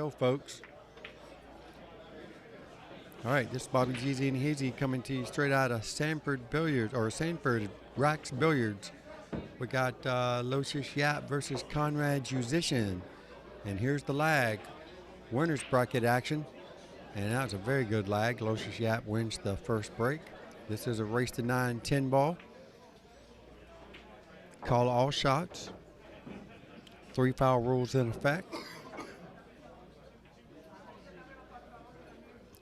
go, folks. All right, this is Bobby Jeezy and Hazy coming to you straight out of Sanford Billiards, or Sanford Racks Billiards. We got Aloysius Yapp versus Konrad Juszcyszyn. And here's the lag. Winner's bracket action. And that was a very good lag. Aloysius Yapp wins the first break. This is a race to 9-10 ball. Call all shots. 3 foul rules in effect.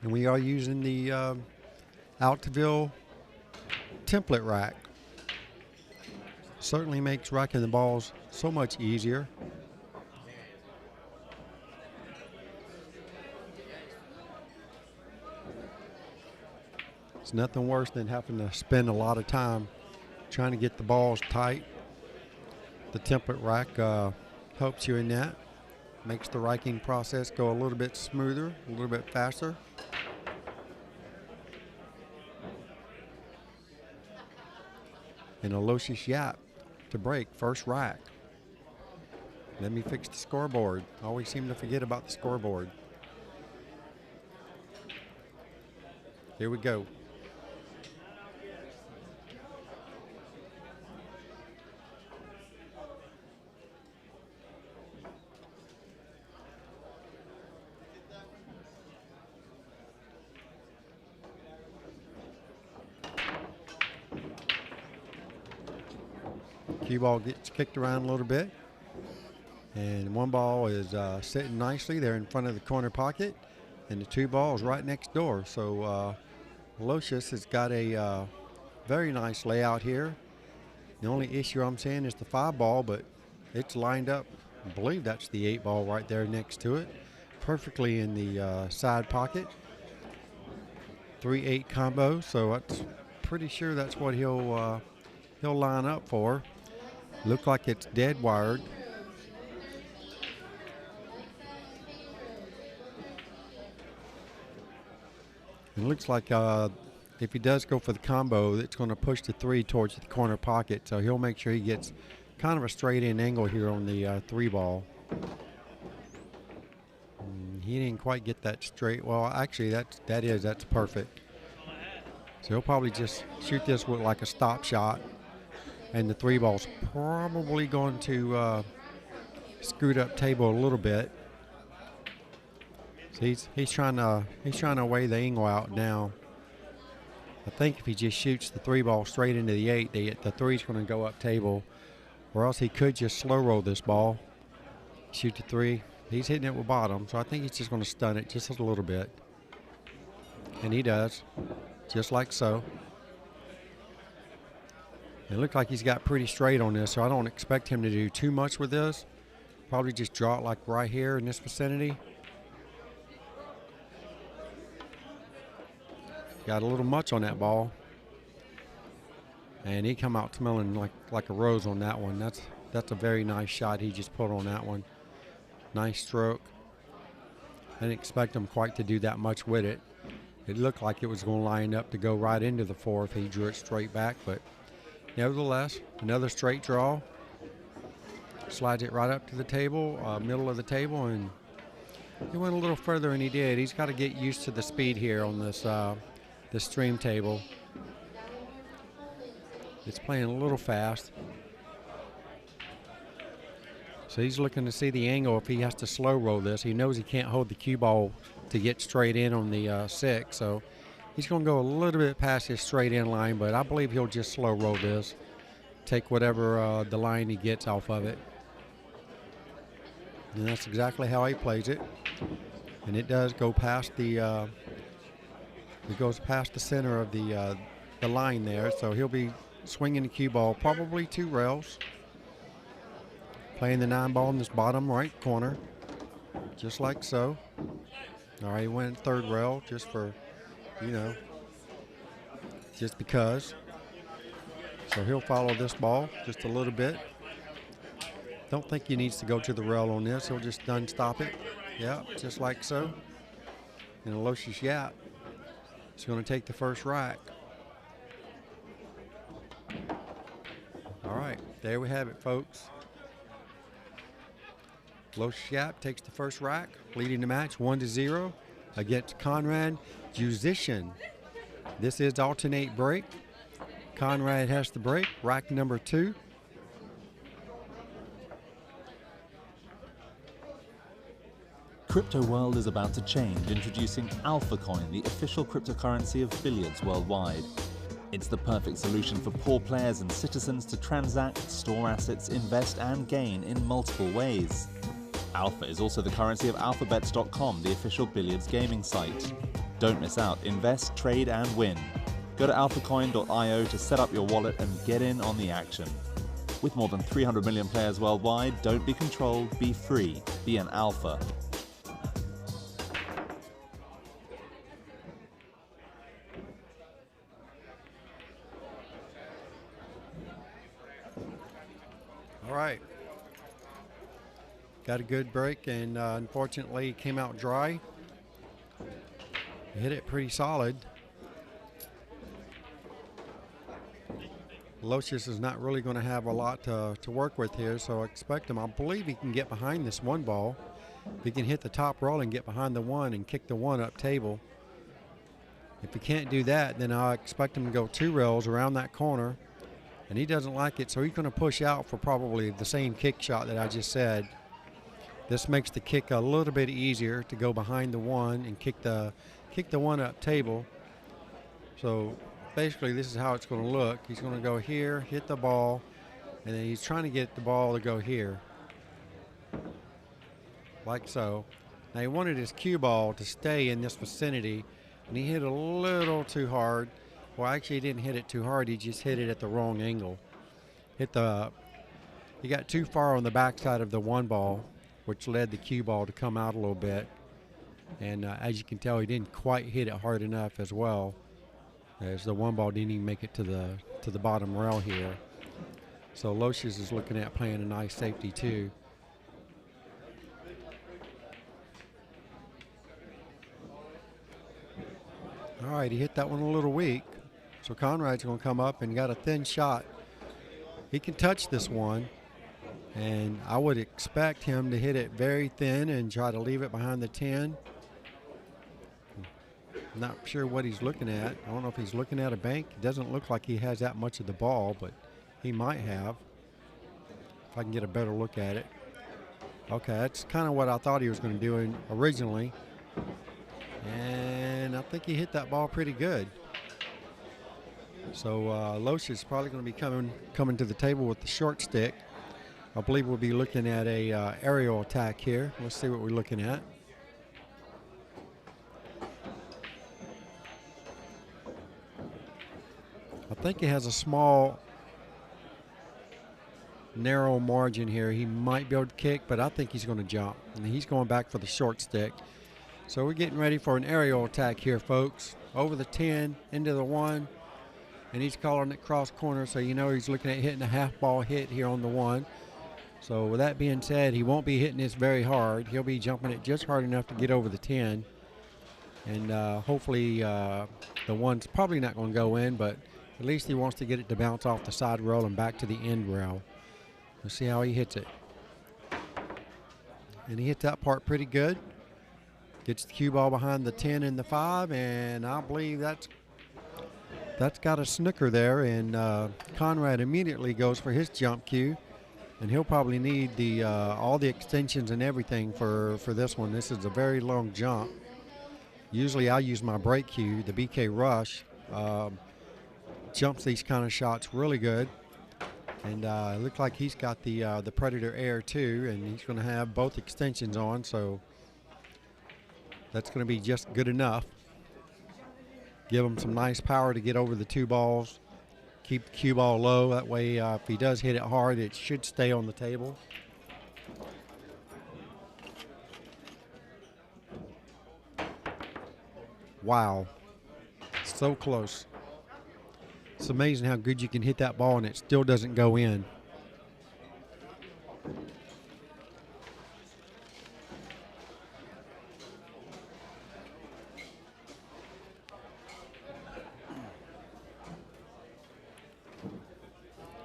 And we are using the Outsville template rack. Certainly makes racking the balls so much easier. It's nothing worse than having to spend a lot of time trying to get the balls tight. The template rack helps you in that. Makes the racking process go a little bit smoother, a little bit faster. And Aloysius Yapp to break first rack. Let me fix the scoreboard. I always seem to forget about the scoreboard. Here we go. Cue ball gets kicked around a little bit, and one ball is sitting nicely there in front of the corner pocket, and the 2 balls right next door. So Aloysius has got a very nice layout here. The only issue I'm seeing is the 5 ball, but it's lined up. I believe that's the 8 ball right there next to it, perfectly in the side pocket. 3-8 combo, so that's pretty sure that's what he'll line up for. Look like it's dead wired. It looks like if he does go for the combo, it's going to push the 3 towards the corner pocket, so he'll make sure he gets kind of a straight in angle here on the 3 ball. He didn't quite get that straight. Well, actually, that's perfect. So he'll probably just shoot this with like a stop shot. And the 3 ball's probably going to scoot up table a little bit. So he's trying to weigh the angle out now. I think if he just shoots the 3 ball straight into the 8, the 3's going to go up table, or else he could just slow roll this ball, shoot the 3. He's hitting it with bottom, so I think he's just going to stun it just a little bit, and he does, just like so. It looked like he's got pretty straight on this, so I don't expect him to do too much with this. Probably just draw it like right here in this vicinity. Got a little much on that ball. And he come out smelling like a rose on that one. That's a very nice shot he just put on that one. Nice stroke. I didn't expect him quite to do that much with it. It looked like it was going to line up to go right into the 4 if he drew it straight back, but nevertheless, another straight draw. Slides it right up to the table, middle of the table, and he went a little further than he did. He's got to get used to the speed here on this stream table. It's playing a little fast. So he's looking to see the angle if he has to slow roll this. He knows he can't hold the cue ball to get straight in on the 6, so he's going to go a little bit past his straight in line, but I believe he'll just slow roll this. Take whatever the line he gets off of it. And that's exactly how he plays it. And it does go past the it goes past the center of the line there, so he'll be swinging the cue ball probably 2 rails. Playing the 9 ball in this bottom right corner, just like so. All right, he went 3rd rail just for, just because. So he'll follow this ball just a little bit. Don't think he needs to go to the rail on this. He'll just done stop it. Yeah, just like so. And Aloysius Yapp is going to take the first rack. All right, there we have it, folks. Aloysius Yapp takes the first rack, leading the match 1-0 against Konrad Juszcyszyn. This is alternate break. Konrad has the break, rack number 2. Crypto world is about to change, introducing Alfa Coin, the official cryptocurrency of billiards worldwide. It's the perfect solution for poor players and citizens to transact, store assets, invest and gain in multiple ways. Alpha is also the currency of alphabets.com, the official billiards gaming site. Don't miss out, invest, trade and win. Go to alphacoin.io to set up your wallet and get in on the action. With more than 300 million players worldwide, don't be controlled, be free, be an alpha. All right. Got a good break, and unfortunately came out dry. Hit it pretty solid. Aloysius is not really going to have a lot to work with here, so I expect him. I believe he can get behind this one ball. If he can hit the top roll and get behind the one and kick the one up table. If he can't do that, then I expect him to go 2 rails around that corner. And he doesn't like it, so he's going to push out for probably the same kick shot that I just said. This makes the kick a little bit easier to go behind the one and kick the one up table. So basically this is how it's going to look. He's going to go here, hit the ball, and then he's trying to get the ball to go here. Like so. Now he wanted his cue ball to stay in this vicinity, and he hit a little too hard. Well, actually he didn't hit it too hard, he just hit it at the wrong angle. He got too far on the backside of the one ball, which led the cue ball to come out a little bit. And as you can tell, he didn't quite hit it hard enough as well, as the one ball didn't even make it to the bottom rail here. So Aloysius is looking at playing a nice safety too. All right, he hit that one a little weak. So Konrad's going to come up and got a thin shot. He can touch this one, and I would expect him to hit it very thin and try to leave it behind the 10. I'm not sure what he's looking at. I don't know if he's looking at a bank. It doesn't look like he has that much of the ball, but he might have. If I can get a better look at it. Okay, that's kind of what I thought he was going to do originally. And I think he hit that ball pretty good. So Aloysius is probably going to be coming to the table with the short stick. I believe we'll be looking at a aerial attack here. Let's see what we're looking at. I think he has a small, narrow margin here. He might be able to kick, but I think he's going to jump. And he's going back for the short stick. So we're getting ready for an aerial attack here, folks. Over the 10, into the 1. And he's calling it cross corner, so you know he's looking at hitting a half ball hit here on the 1. So with that being said, he won't be hitting this very hard. He'll be jumping it just hard enough to get over the 10. And hopefully the 1's probably not going to go in, but at least he wants to get it to bounce off the side rail and back to the end rail. Let's see how he hits it. And he hit that part pretty good. Gets the cue ball behind the 10 and the 5, and I believe that's got a snooker there, and Konrad immediately goes for his jump cue, and he'll probably need the all the extensions and everything for this one. This is a very long jump. Usually I use my break cue, the BK Rush. Jumps these kind of shots really good, and it looks like he's got the Predator Air too, and he's going to have both extensions on, so that's going to be just good enough. Give him some nice power to get over the 2 balls. Keep the cue ball low. That way, if he does hit it hard, it should stay on the table. Wow. So close. It's amazing how good you can hit that ball and it still doesn't go in.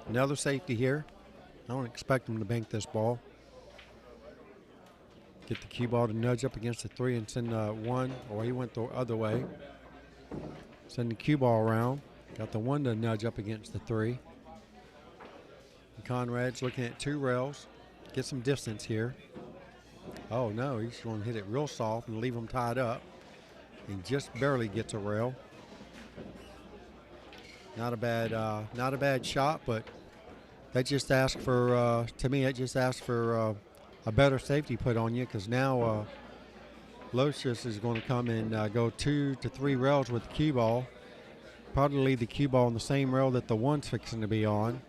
Another safety here. I don't expect him to bank this ball. Get the cue ball to nudge up against the 3 and send one, or he went the other way. Send the cue ball around. Got the 1 to nudge up against the 3. And Konrad's looking at 2 rails. Get some distance here. Oh no, he's going to hit it real soft and leave him tied up. He just barely gets a rail. Not a bad shot, but that just asked for, to me, it just asked for a better safety put on you, because now Aloysius is going to come and go 2 to 3 rails with the cue ball. Probably leave the cue ball on the same rail that the 1's fixing to be on.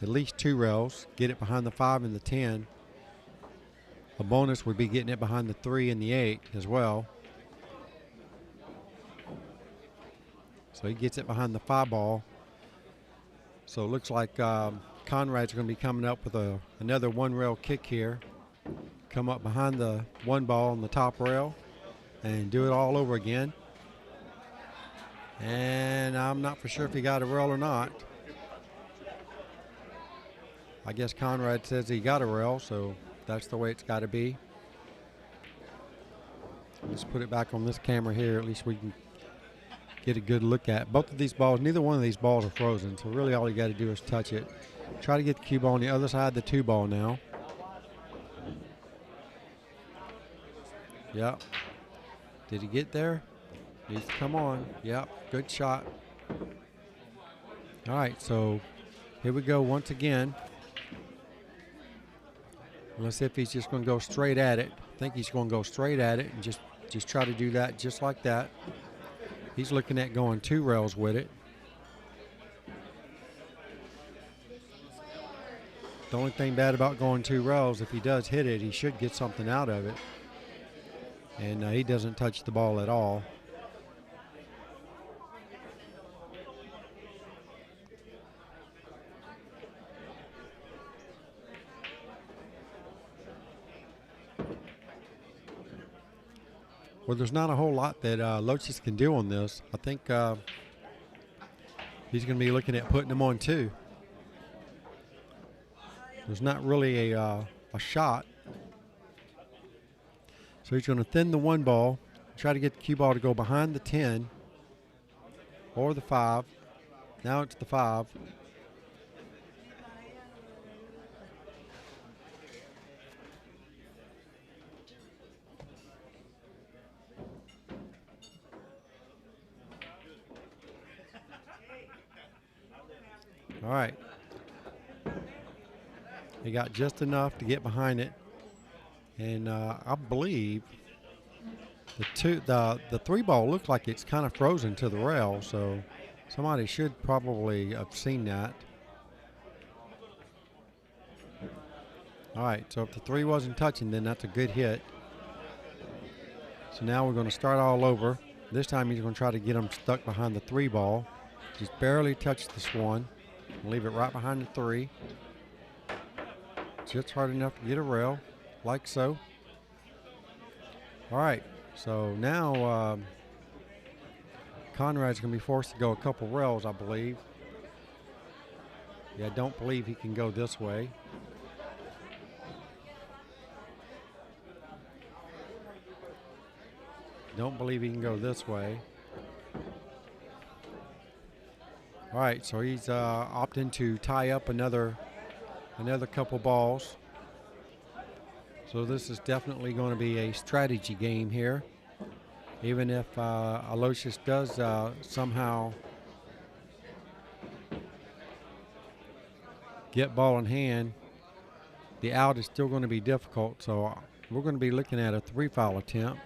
At least 2 rails. Get it behind the 5 and the 10. A bonus would be getting it behind the 3 and the 8 as well. So he gets it behind the 5 ball. So it looks like Konrad's going to be coming up with another 1 rail kick here. Come up behind the 1 ball on the top rail and do it all over again. And I'm not for sure if he got a rail or not. I guess Konrad says he got a rail, so that's the way it's got to be. Let's put it back on this camera here. At least we can get a good look at both of these balls. Neither one of these balls are frozen, so really all you got to do is touch it. Try to get the cue ball on the other side of the 2 ball now. Yep. Did he get there? Needs to come on. Yep. Good shot. All right, so here we go once again. Let's see if he's just going to go straight at it. I think he's going to go straight at it and just try to do that just like that. He's looking at going 2 rails with it. The only thing bad about going 2 rails, if he does hit it, he should get something out of it. And he doesn't touch the ball at all. Well, there's not a whole lot that Aloysius can do on this. I think he's going to be looking at putting them on 2. There's not really a shot. So he's going to thin the 1 ball, try to get the cue ball to go behind the 10 or the 5. Now it's the 5. All right. He got just enough to get behind it. And I believe the 3 ball looked like it's kind of frozen to the rail, so somebody should probably have seen that. All right, so if the 3 wasn't touching, then that's a good hit. So now we're going to start all over. This time he's going to try to get him stuck behind the 3 ball. Just barely touch this one. Leave it right behind the 3. Just hard enough to get a rail, like so. All right, so now Konrad's going to be forced to go a couple rails, I believe. Yeah, I don't believe he can go this way. Don't believe he can go this way. All right, so he's opting to tie up another couple balls. So this is definitely going to be a strategy game here. Even if Aloysius does somehow get ball in hand, the out is still going to be difficult. So we're going to be looking at a 3-foul attempt.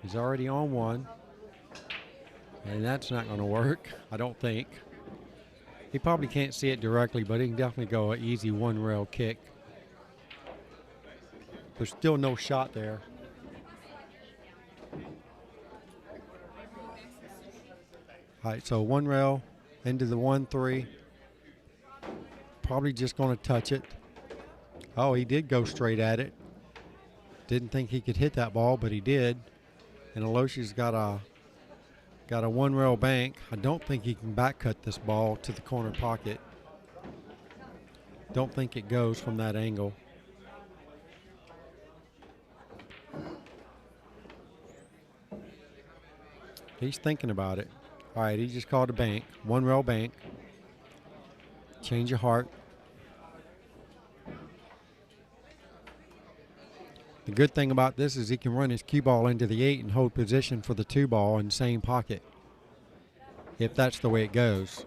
He's already on 1, and that's not going to work, I don't think. He probably can't see it directly, but he can definitely go an easy 1 rail kick. There's still no shot there. All right, so 1 rail into the 1-3. Probably just going to touch it. Oh, he did go straight at it. Didn't think he could hit that ball, but he did. And Aloysius got a one rail bank. I don't think he can back cut this ball to the corner pocket. Don't think it goes from that angle. He's thinking about it. All right, he just called a bank, one rail bank. Change of heart. The good thing about this is he can run his cue ball into the 8 and hold position for the 2 ball in the same pocket, if that's the way it goes.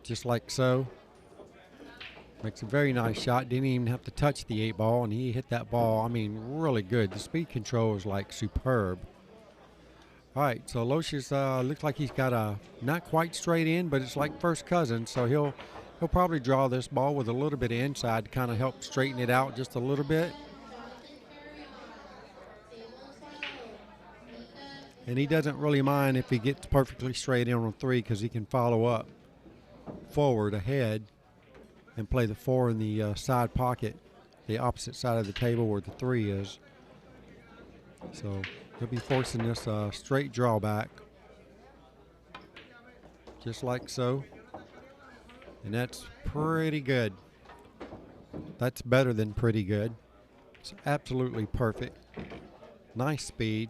Just like so. Makes a very nice shot. Didn't even have to touch the 8 ball, and he hit that ball, I mean, really good. The speed control is like superb. All right, so Aloysius looks like he's got a not quite straight in, but it's like first cousin, so he'll probably draw this ball with a little bit of inside to kind of help straighten it out just a little bit. And he doesn't really mind if he gets perfectly straight in on 3, because he can follow up forward ahead and play the 4 in the side pocket, the opposite side of the table where the 3 is. So he'll be forcing this straight drawback, just like so. And that's pretty good. That's better than pretty good. It's absolutely perfect. Nice speed.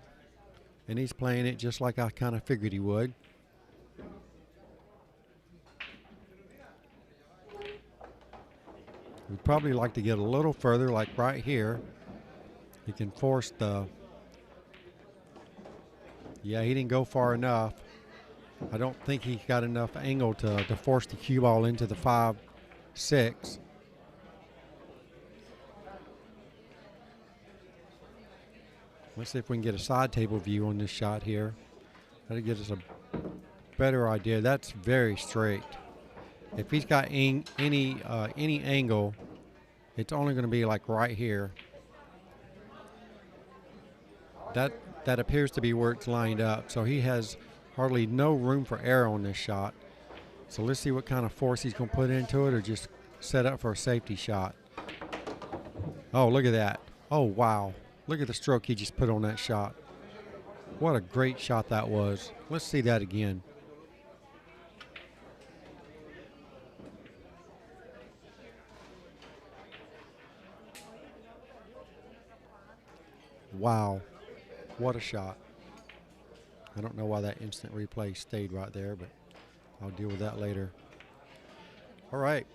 And he's playing it just like I kind of figured he would. We'd probably like to get a little further, like right here. He can force the... Yeah, he didn't go far enough. I don't think he got enough angle to force the cue ball into the 5-6. Let's see if we can get a side table view on this shot here. That'll give us a better idea. That's very straight. If he's got any angle, it's only going to be like right here. That appears to be where it's lined up. So he has hardly no room for error on this shot. So let's see what kind of force he's going to put into it, or just set up for a safety shot. Oh, look at that. Oh, wow. Look at the stroke he just put on that shot. What a great shot that was. Let's see that again. Wow. What a shot. I don't know why that instant replay stayed right there, but I'll deal with that later. All right.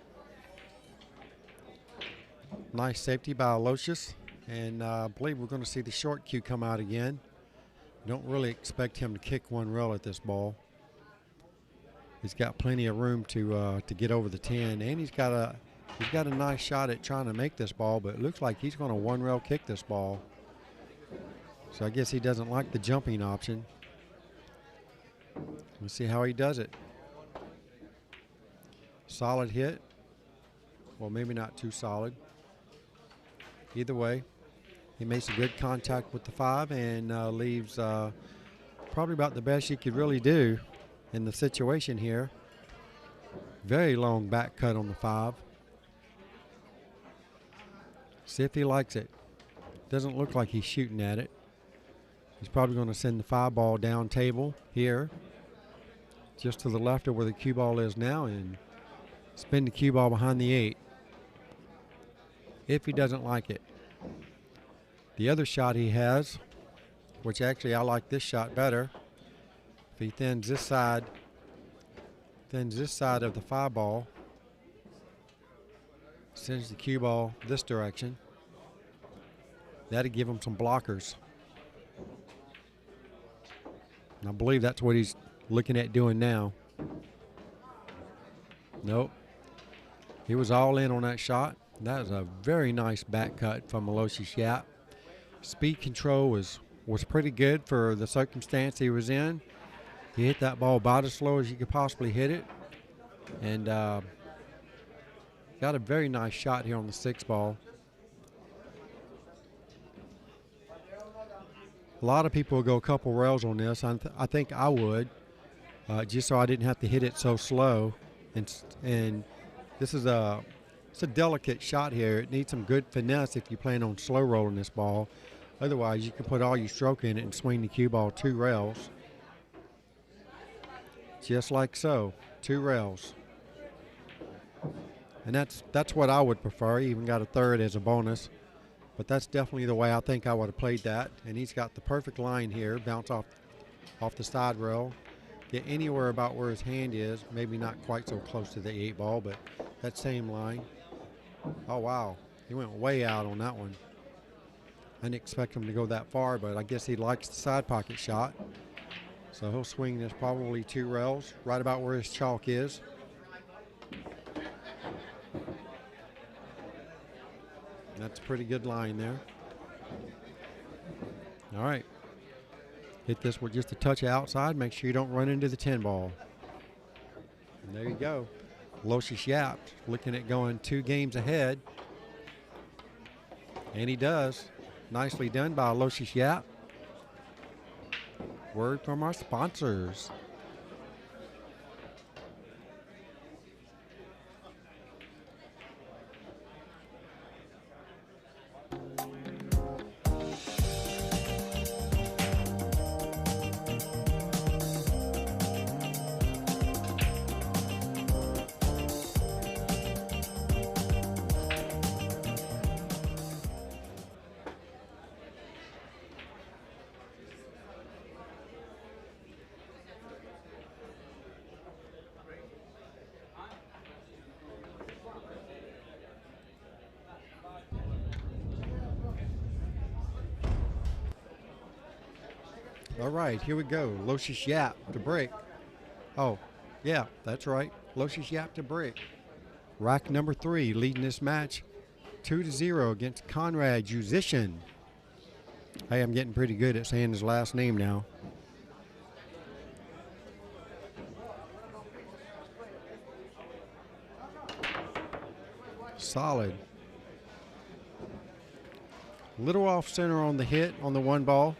Nice safety by Aloysius. And I believe we're going to see the short cue come out again. Don't really expect him to kick one rail at this ball. He's got plenty of room to get over the 10, and he's got a nice shot at trying to make this ball, but it looks like he's going to one rail kick this ball. So I guess he doesn't like the jumping option. Let's see how he does it. Solid hit. Well, maybe not too solid. Either way, he makes a good contact with the 5 and leaves probably about the best he could really do in the situation here. Very long back cut on the 5. See if he likes it. Doesn't look like he's shooting at it. He's probably going to send the 5 ball down table here, just to the left of where the cue ball is now, and spin the cue ball behind the 8. If he doesn't like it. The other shot he has, which actually I like this shot better, if he thins this side of the 5 ball, sends the cue ball this direction, that'll give him some blockers. And I believe that's what he's looking at doing now. Nope. He was all in on that shot. That was a very nice back cut from Aloysius Yapp. Speed control was pretty good for the circumstance he was in. He hit that ball about as slow as you could possibly hit it. And got a very nice shot here on the 6 ball. A lot of people will go a couple rails on this. I think I would, just so I didn't have to hit it so slow. And this is a It's a delicate shot here. It needs some good finesse if you plan on slow rolling this ball. Otherwise, you can put all your stroke in it and swing the cue ball 2 rails. Just like so, 2 rails. And that's what I would prefer. Even got a third as a bonus. But that's definitely the way I think I would have played that. And he's got the perfect line here. Bounce off the side rail. Get anywhere about where his hand is. Maybe not quite so close to the 8 ball, but that same line. Oh, wow. He went way out on that one. I didn't expect him to go that far, but I guess he likes the side pocket shot. So he'll swing this probably 2 rails, right about where his chalk is. That's a pretty good line there. All right. Hit this with just a touch outside. Make sure you don't run into the 10 ball. And there you go. Aloysius Yapp looking at going 2 games ahead. And he does. Nicely done by Aloysius Yapp. Word from our sponsors. All right, here we go. Aloysius Yapp to break. Oh, yeah, that's right. Aloysius Yapp to break. Rack number 3 leading this match 2-0 against Konrad Juszcyszyn. Hey, I'm getting pretty good at saying his last name now. Solid. Little off center on the hit on the 1 ball.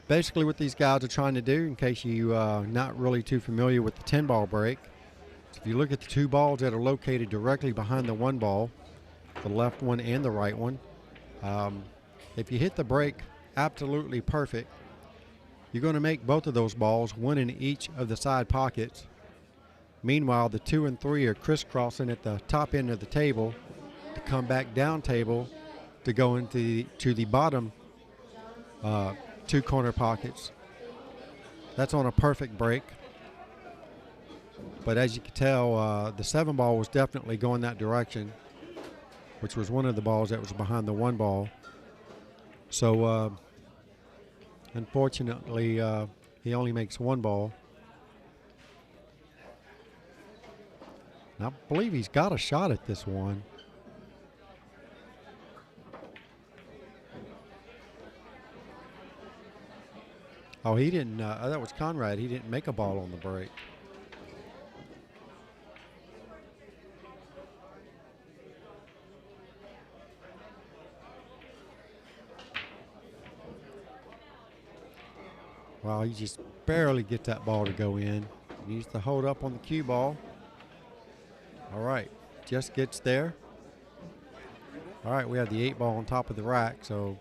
Basically what these guys are trying to do, in case you not really too familiar with the 10 ball break, so if you look at the 2 balls that are located directly behind the 1 ball, the left one and the right one, if you hit the break absolutely perfect, you're going to make both of those balls, 1 in each of the side pockets. Meanwhile, the 2 and 3 are crisscrossing at the top end of the table to come back down table to go into the bottom 2 corner pockets. That's on a perfect break. But as you can tell, the 7 ball was definitely going that direction, which was one of the balls that was behind the 1 ball. So unfortunately, he only makes 1 ball. And I believe he's got a shot at this one. Oh, he didn't. That was Konrad. He didn't make a ball on the break. Well, he just barely gets that ball to go in. He needs to hold up on the cue ball. All right, just gets there. All right, we have the 8 ball on top of the rack, so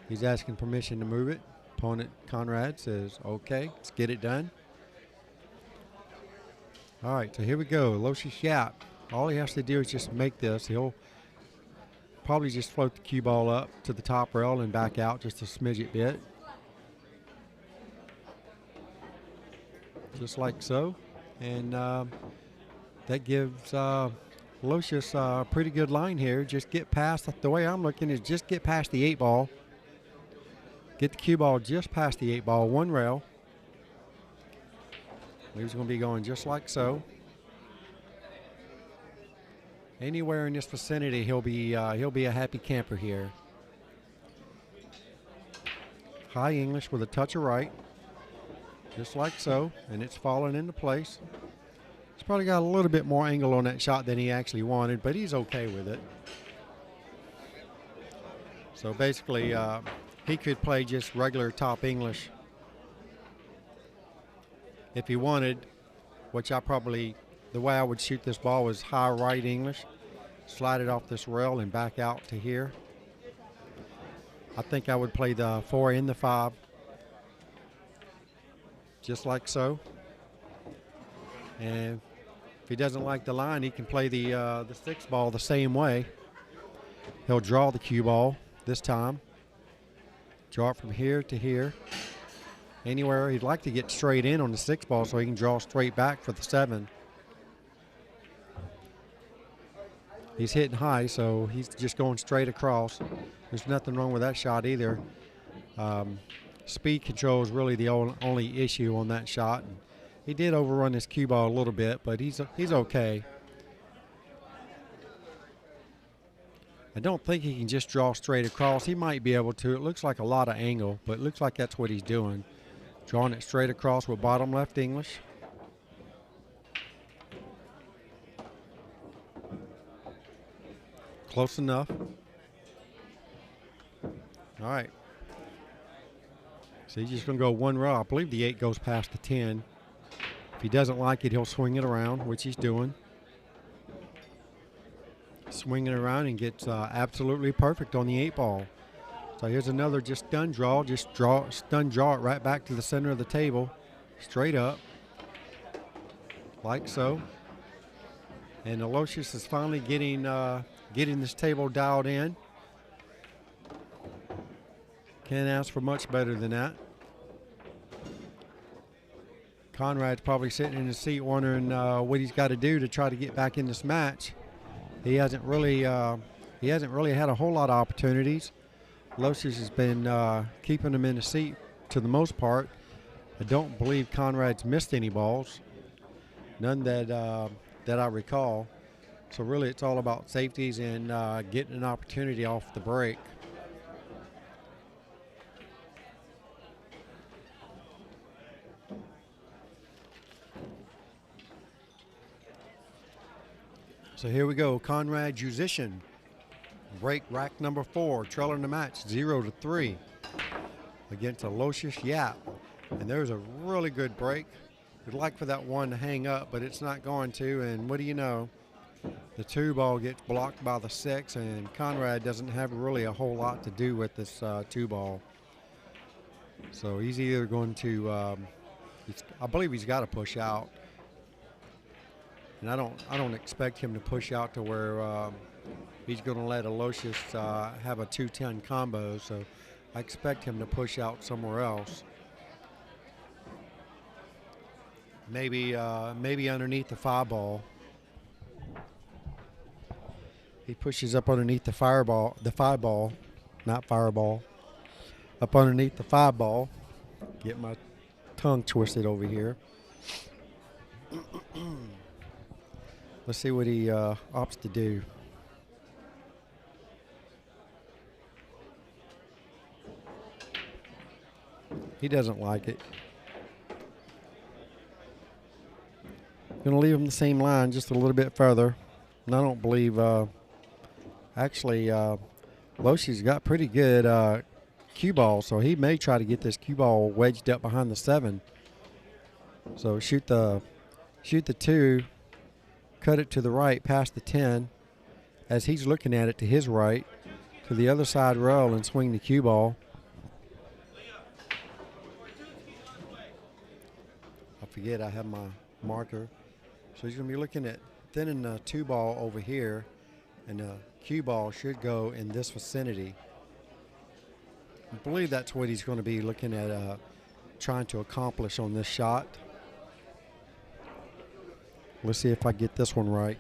he's asking permission to move it. Opponent Konrad says, okay, let's get it done. All right, so here we go. Aloysius Yapp. All he has to do is just make this. He'll probably just float the cue ball up to the top rail and back out just a smidget bit. Just like so. And that gives Aloysius a pretty good line here. Just get past, the way I'm looking is just get past the 8 ball. Get the cue ball just past the 8 ball, 1 rail. He's going to be going just like so. Anywhere in this vicinity, he'll be a happy camper here. High English with a touch of right, just like so, and it's falling into place. He's probably got a little bit more angle on that shot than he actually wanted, but he's okay with it. So basically, he could play just regular top English if he wanted, which I probably the way I would shoot this ball is high right English, slide it off this rail and back out to here. I think I would play the 4 and the 5, just like so. And if he doesn't like the line, he can play the 6 ball the same way. He'll draw the cue ball this time. Draw it from here to here. Anywhere. He'd like to get straight in on the 6 ball so he can draw straight back for the 7. He's hitting high, so he's just going straight across. There's nothing wrong with that shot either. Speed control is really the only issue on that shot. And he did overrun his cue ball a little bit, but he's okay. I don't think he can just draw straight across. He might be able to. It looks like a lot of angle, but it looks like that's what he's doing. Drawing it straight across with bottom left English. Close enough. All right. So he's just going to go 1 row. I believe the 8 goes past the 10. If he doesn't like it, he'll swing it around, which he's doing. Swinging it around and gets absolutely perfect on the 8 ball. So here's another just stun draw. Just stun draw it right back to the center of the table. Straight up. Like so. And Aloysius is finally getting this table dialed in. Can't ask for much better than that. Konrad's probably sitting in his seat wondering what he's got to do to try to get back in this match. He hasn't really had a whole lot of opportunities. Aloysius has been keeping him in the seat to the most part. I don't believe Konrad's missed any balls, none that I recall. So really, it's all about safeties and getting an opportunity off the break. So here we go, Konrad Juszcyszyn. Break rack number 4, trailing the match 0-3 against Aloysius Yapp. And there's a really good break. We'd like for that 1 to hang up, but it's not going to. And what do you know? The 2 ball gets blocked by the 6, and Konrad doesn't have really a whole lot to do with this 2 ball. So he's either going to, I believe he's got to push out. And I don't expect him to push out to where he's going to let Aloysius have a 2-10 combo. So I expect him to push out somewhere else. Maybe underneath the 5 ball. He pushes up underneath the 5 ball, not fireball. Up underneath the 5 ball. Get my tongue twisted over here. Let's see what he opts to do. He doesn't like it. Going to leave him the same line, just a little bit further. And I don't believe, Aloysius got pretty good cue ball, so he may try to get this cue ball wedged up behind the 7. So shoot the 2. Cut it to the right past the 10 as he's looking at it to his right to the other side rail and swing the cue ball. I forget I have my marker. So he's going to be looking at thinning the 2 ball over here, and the cue ball should go in this vicinity. I believe that's what he's going to be looking at trying to accomplish on this shot. Let's see if I get this one right.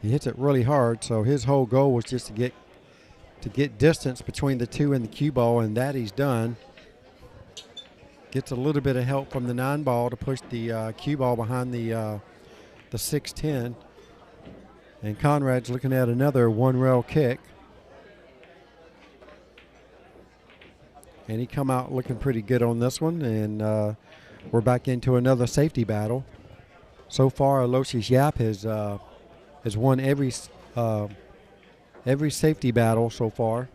He hits it really hard, so his whole goal was just to get distance between the 2 and the cue ball, and that he's done. Gets a little bit of help from the 9 ball to push the cue ball behind the 6-10. And Konrad's looking at another 1 rail kick. And he come out looking pretty good on this one, and we're back into another safety battle. So far, Aloysius Yapp has won every every safety battle so far.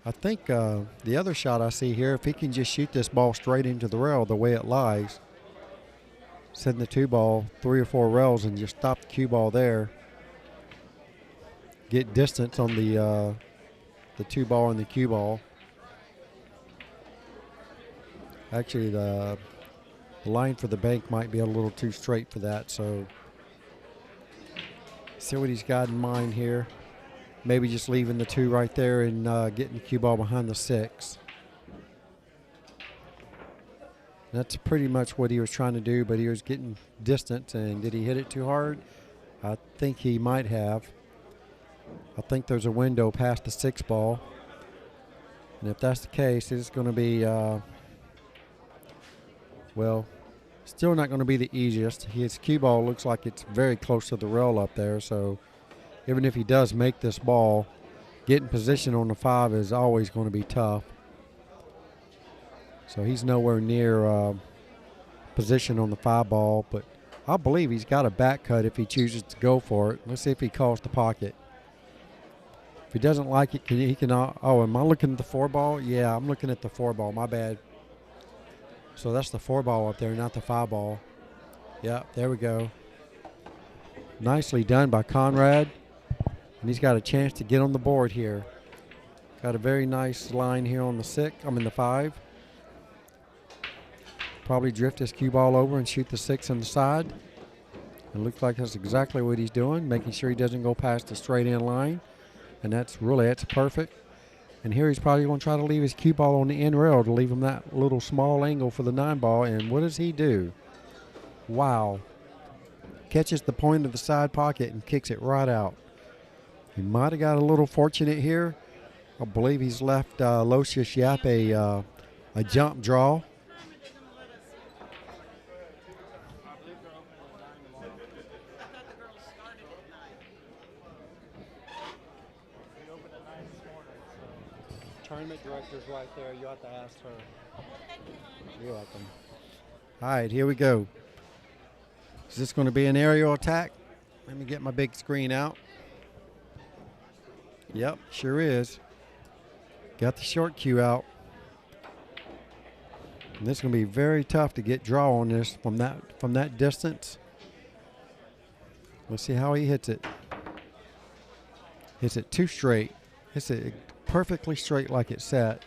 I think the other shot I see here, if he can just shoot this ball straight into the rail the way it lies, send the 2-ball 3 or 4 rails and just stop the cue ball there, get distance on the 2-ball and the cue ball. Actually, the line for the bank might be a little too straight for that, so see what he's got in mind here. Maybe just leaving the 2 right there and getting the cue ball behind the 6. That's pretty much what he was trying to do, but he was getting distance. And did he hit it too hard? I think he might have. I think there's a window past the 6-ball. And if that's the case, it's going to be, well, still not going to be the easiest. His cue ball looks like it's very close to the rail up there, so even if he does make this ball, getting position on the 5 is always going to be tough. So he's nowhere near position on the 5-ball, but I believe he's got a back cut if he chooses to go for it. Let's see if he calls the pocket. If he doesn't like it, he can. Oh, am I looking at the 4-ball? Yeah, I'm looking at the 4-ball. My bad. So that's the 4-ball up there, not the 5-ball. Yep, there we go. Nicely done by Konrad. And he's got a chance to get on the board here. Got a very nice line here on the 5. Probably drift his cue ball over and shoot the 6 on the side. It looks like that's exactly what he's doing, making sure he doesn't go past the straight in line. And that's perfect. And here he's probably going to try to leave his cue ball on the end rail to leave him that little small angle for the 9-ball. And what does he do? Wow. Catches the point of the side pocket and kicks it right out. He might have got a little fortunate here. I believe he's left Aloysius Yapp a jump draw. Tournament director's right there. You have to ask her. You're welcome. All right, here we go. Is this going to be an aerial attack? Let me get my big screen out. Yep, sure is. Got the short cue out. And this is going to be very tough to get draw on this from that distance. Let's see how he hits it. Hits it too straight. Hits it perfectly straight like it's set.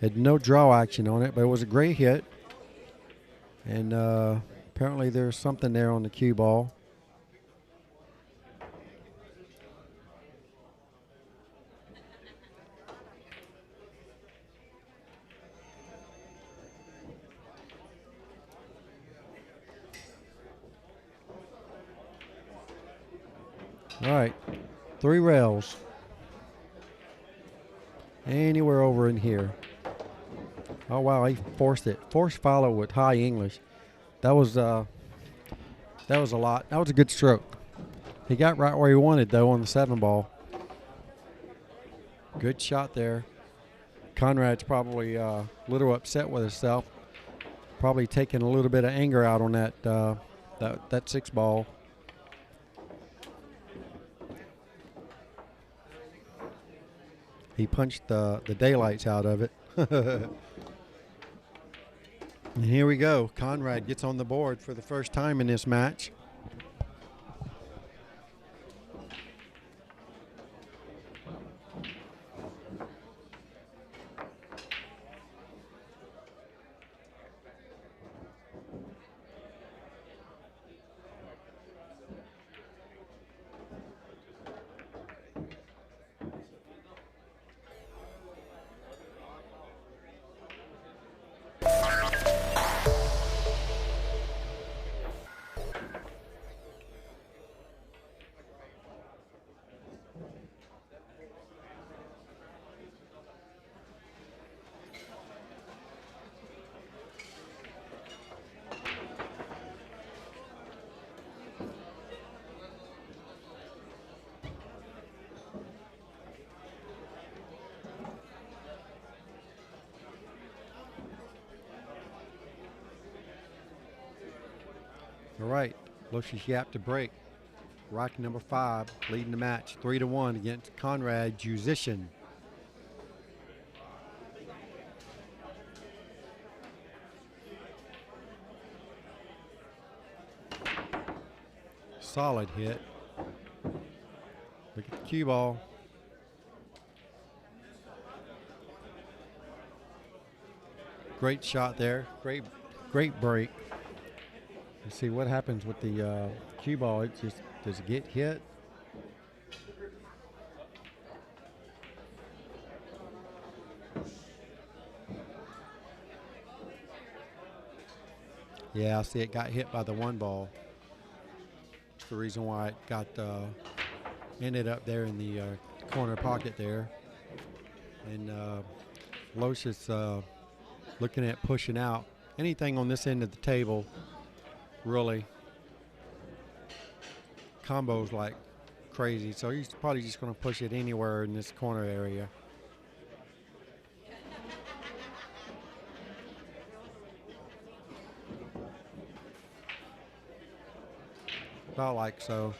Had no draw action on it, but it was a great hit. And apparently there's something there on the cue ball. All right, 3 rails. Anywhere over in here. Oh wow, he forced it. Forced follow with high English. That was a lot. That was a good stroke. He got right where he wanted though on the 7-ball. Good shot there. Konrad's probably a little upset with himself. Probably taking a little bit of anger out on that 6-ball. He punched the daylights out of it. And here we go. Konrad gets on the board for the first time in this match. All right, Aloysius Yapp to break. Rack number 5, leading the match 3-1 against Konrad Juszcyszyn. Solid hit. Look at the cue ball. Great shot there. Great break. Let's see what happens with the cue ball. It just, does it get hit? Yeah, I see it got hit by the one ball. That's the reason why it got ended up there in the corner pocket there. And Aloysius looking at pushing out. Anything on this end of the table really combos like crazy. So he's probably just going to push it anywhere in this corner area. About like so.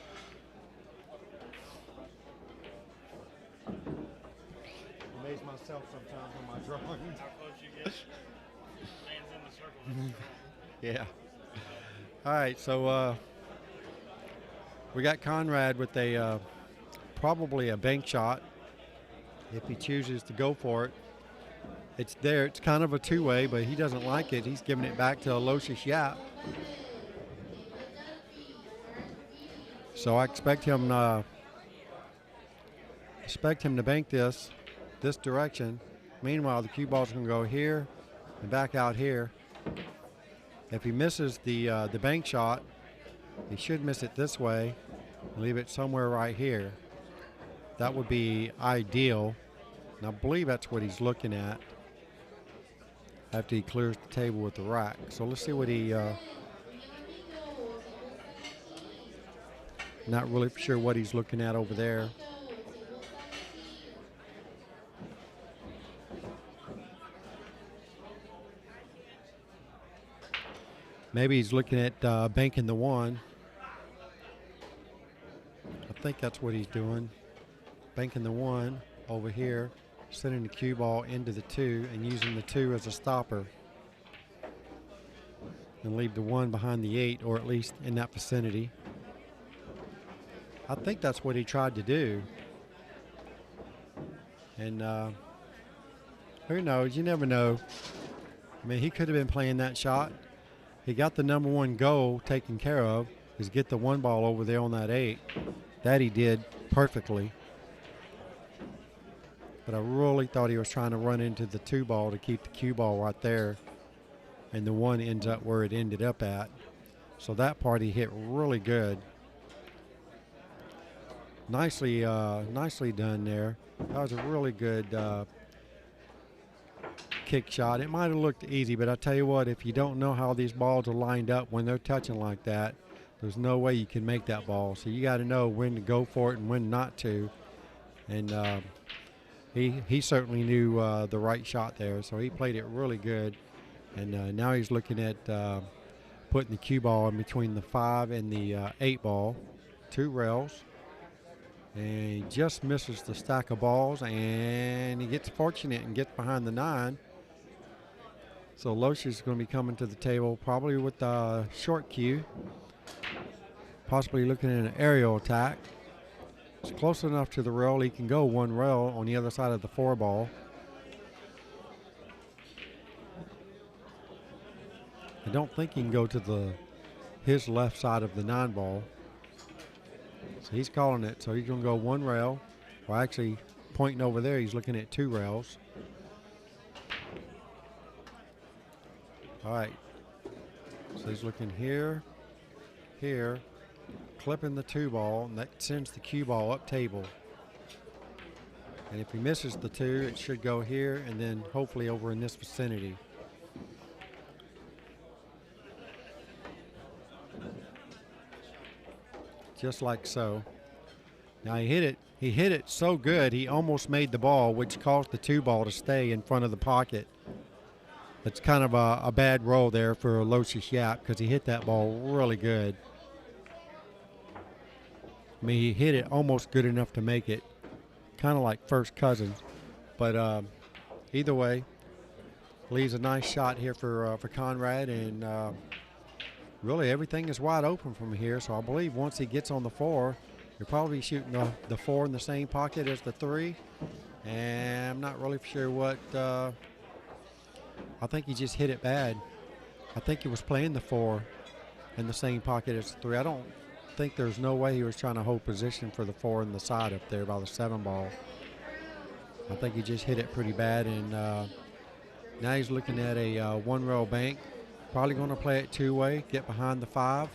Amaze myself sometimes on my drawings. How close you get? Lands in the circle. Yeah. All right, so we got Konrad with a probably a bank shot if he chooses to go for it. It's there. It's kind of a two-way, but he doesn't like it. He's giving it back to Aloysius Yapp. So I expect him to bank this direction. Meanwhile, the cue ball's going to go here and back out here. If he misses the bank shot, he should miss it this way and leave it somewhere right here. That would be ideal. And I believe that's what he's looking at after he clears the table with the rack. So let's see what he... not really sure what he's looking at over there. Maybe he's looking at banking the one. I think that's what he's doing. Banking the one over here, sending the cue ball into the two and using the two as a stopper. And leave the one behind the 8, or at least in that vicinity. I think that's what he tried to do. And who knows? You never know. I mean, he could have been playing that shot. He got the number 1 goal taken care of, is get the one ball over there on that 8. That he did perfectly. But I really thought he was trying to run into the 2 ball to keep the cue ball right there. And the 1 ends up where it ended up at. So that part he hit really good. Nicely done there. That was a really good kick shot. It might have looked easy, but I tell you what, if you don't know how these balls are lined up when they're touching like that, there's no way you can make that ball. So you got to know when to go for it and when not to. And he certainly knew the right shot there, so he played it really good. And now he's looking at putting the cue ball in between the 5 and the 8 ball, 2 rails. And he just misses the stack of balls, and he gets fortunate and gets behind the 9. So Aloysius is going to be coming to the table probably with the short cue, possibly looking at an aerial attack. It's close enough to the rail. He can go 1 rail on the other side of the 4 ball. I don't think he can go to his left side of the 9 ball. So he's calling it. So he's going to go 1 rail. Well, actually, pointing over there, he's looking at 2 rails. All right. So he's looking here, here, clipping the 2 ball, and that sends the cue ball up table. And if he misses the 2, it should go here and then hopefully over in this vicinity. Just like so. Now he hit it so good he almost made the ball, which caused the 2 ball to stay in front of the pocket. It's kind of a bad roll there for Aloysius Yapp because he hit that ball really good. I mean, he hit it almost good enough to make it, kind of like first cousin. But either way, leaves a nice shot here for Konrad, and really everything is wide open from here. So I believe once he gets on the 4, he'll probably be shooting the 4 in the same pocket as the 3. And I'm not really sure what. I think he just hit it bad. I think he was playing the 4 in the same pocket as the 3. I don't think there's no way he was trying to hold position for the 4 in the side up there by the 7 ball. I think he just hit it pretty bad, and now he's looking at a 1-rail bank. Probably going to play it 2-way, get behind the 5.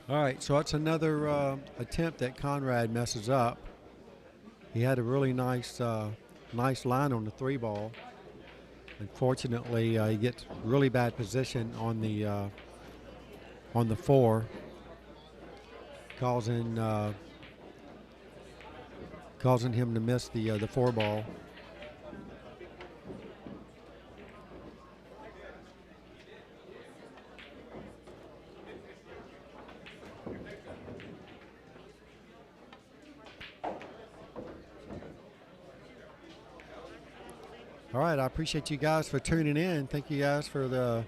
All right, so that's another attempt that Konrad messes up. He had a really nice line on the 3 ball. Unfortunately, he gets really bad position on the 4, causing him to miss the 4 ball. All right, I appreciate you guys for tuning in. Thank you guys for the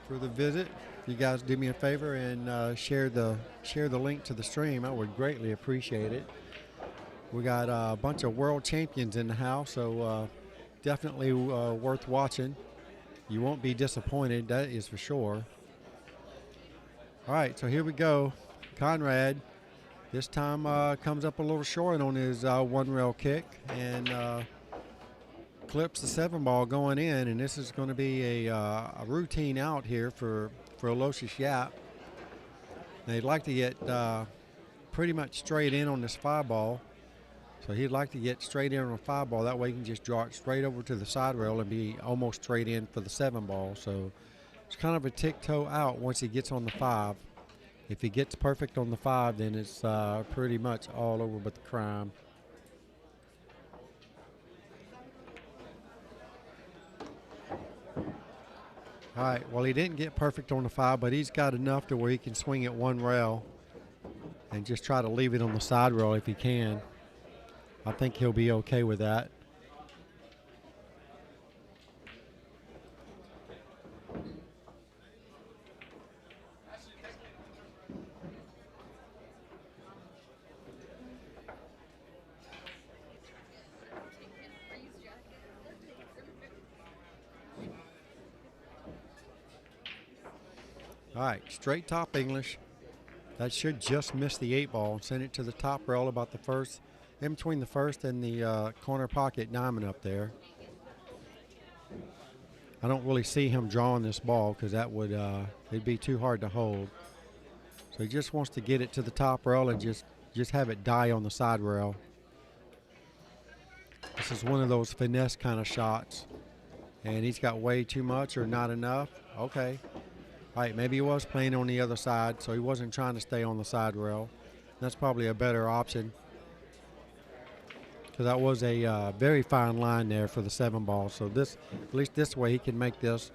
visit. If you guys do me a favor and share the link to the stream, I would greatly appreciate it. We got a bunch of world champions in the house, so definitely worth watching. You won't be disappointed, that is for sure. All right, so here we go. Konrad this time comes up a little short on his 1-rail kick and clips the 7 ball going in, and this is going to be a routine out here for Aloysius Yapp. Now he'd like to get pretty much straight in on this 5 ball, so he'd like to get straight in on a 5 ball. That way he can just draw it straight over to the side rail and be almost straight in for the 7 ball. So it's kind of a tick-toe out once he gets on the 5. If he gets perfect on the 5, then it's pretty much all over but the crime. All right, well, he didn't get perfect on the 5, but he's got enough to where he can swing it 1 rail and just try to leave it on the side rail if he can. I think he'll be okay with that. All right, straight top English. That should just miss the 8 ball and send it to the top rail about the first, in between the first and the corner pocket diamond up there. I don't really see him drawing this ball because that would it'd be too hard to hold. So he just wants to get it to the top rail and just have it die on the side rail. This is one of those finesse kind of shots, and he's got way too much or not enough. Okay. All right, maybe he was playing on the other side, so he wasn't trying to stay on the side rail. That's probably a better option, because that was a very fine line there for the 7 ball. So this, at least this way, he can make this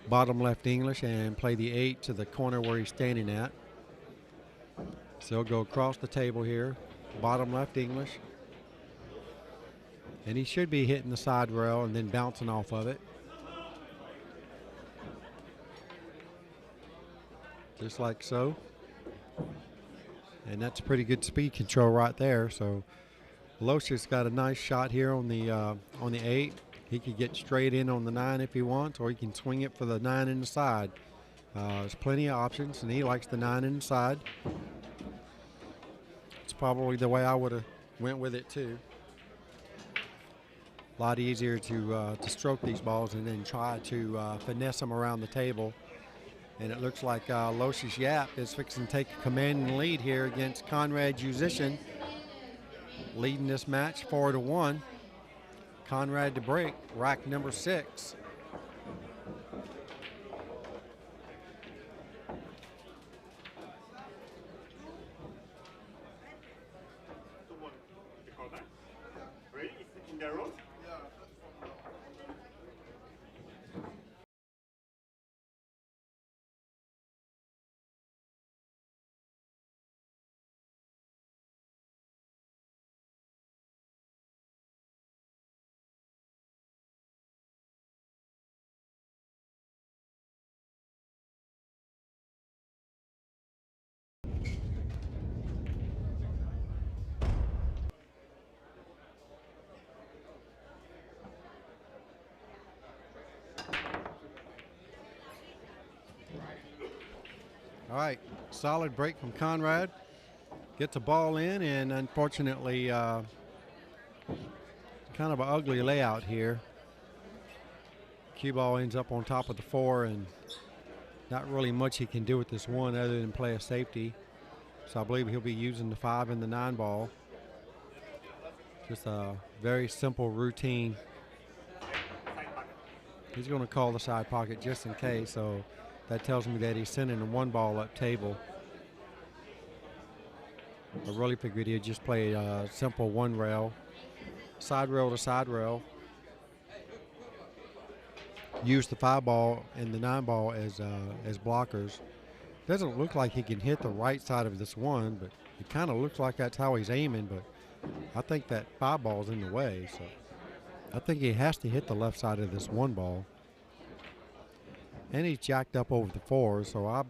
bottom left English and play the 8 to the corner where he's standing at. So he'll go across the table here, bottom left English, and he should be hitting the side rail and then bouncing off of it. Just like so. And that's pretty good speed control right there. So Aloysius got a nice shot here on the 8. He could get straight in on the 9 if he wants, or he can swing it for the 9 in the side. There's plenty of options, and he likes the 9 inside. It's probably the way I would have went with it too. A lot easier to stroke these balls and then try to finesse them around the table. And it looks like Aloysius Yapp is fixing to take a commanding lead here against Konrad Juszcyszyn, leading this match 4-1. Konrad to break, rack number 6. Ready? In the road? All right, solid break from Konrad. Gets a ball in, and unfortunately, kind of an ugly layout here. Cue ball ends up on top of the 4, and not really much he can do with this one other than play a safety. So I believe he'll be using the 5 and the 9 ball. Just a very simple routine. He's going to call the side pocket just in case, so that tells me that he's sending the 1 ball up table. I really figured he'd just play a simple 1 rail, side rail to side rail. Use the 5 ball and the 9 ball as blockers. Doesn't look like he can hit the right side of this one, but it kind of looks like that's how he's aiming, but I think that 5 ball's in the way, so I think he has to hit the left side of this 1 ball. And he's jacked up over the 4, so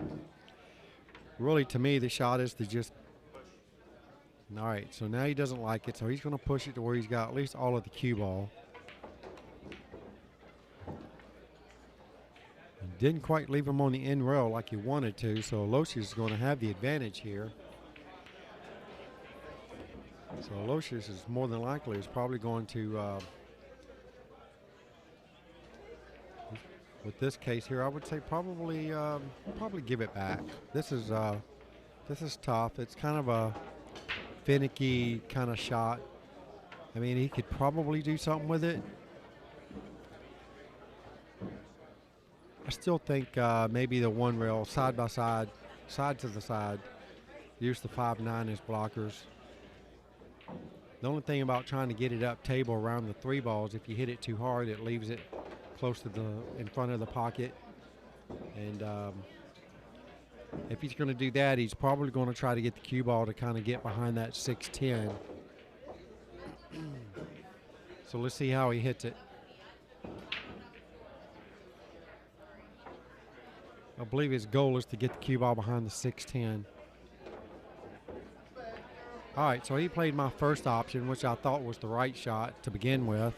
really, to me, the shot is to just, all right, so now he doesn't like it, so he's going to push it to where he's got at least all of the cue ball. And didn't quite leave him on the end rail like he wanted to, so Aloysius is going to have the advantage here. So Aloysius is more than likely is probably going to, with this case here, I would say probably give it back. This is tough. It's kind of a finicky kind of shot. I mean, he could probably do something with it. I still think maybe the 1 rail side by side, side to the side, use the 5-9 as blockers. The only thing about trying to get it up table around the 3 balls, if you hit it too hard, it leaves it close to in front of the pocket. And if he's going to do that, he's probably going to try to get the cue ball to kind of get behind that 6-10. So let's see how he hits it. I believe his goal is to get the cue ball behind the 6-10. All right, so he played my first option, which I thought was the right shot to begin with.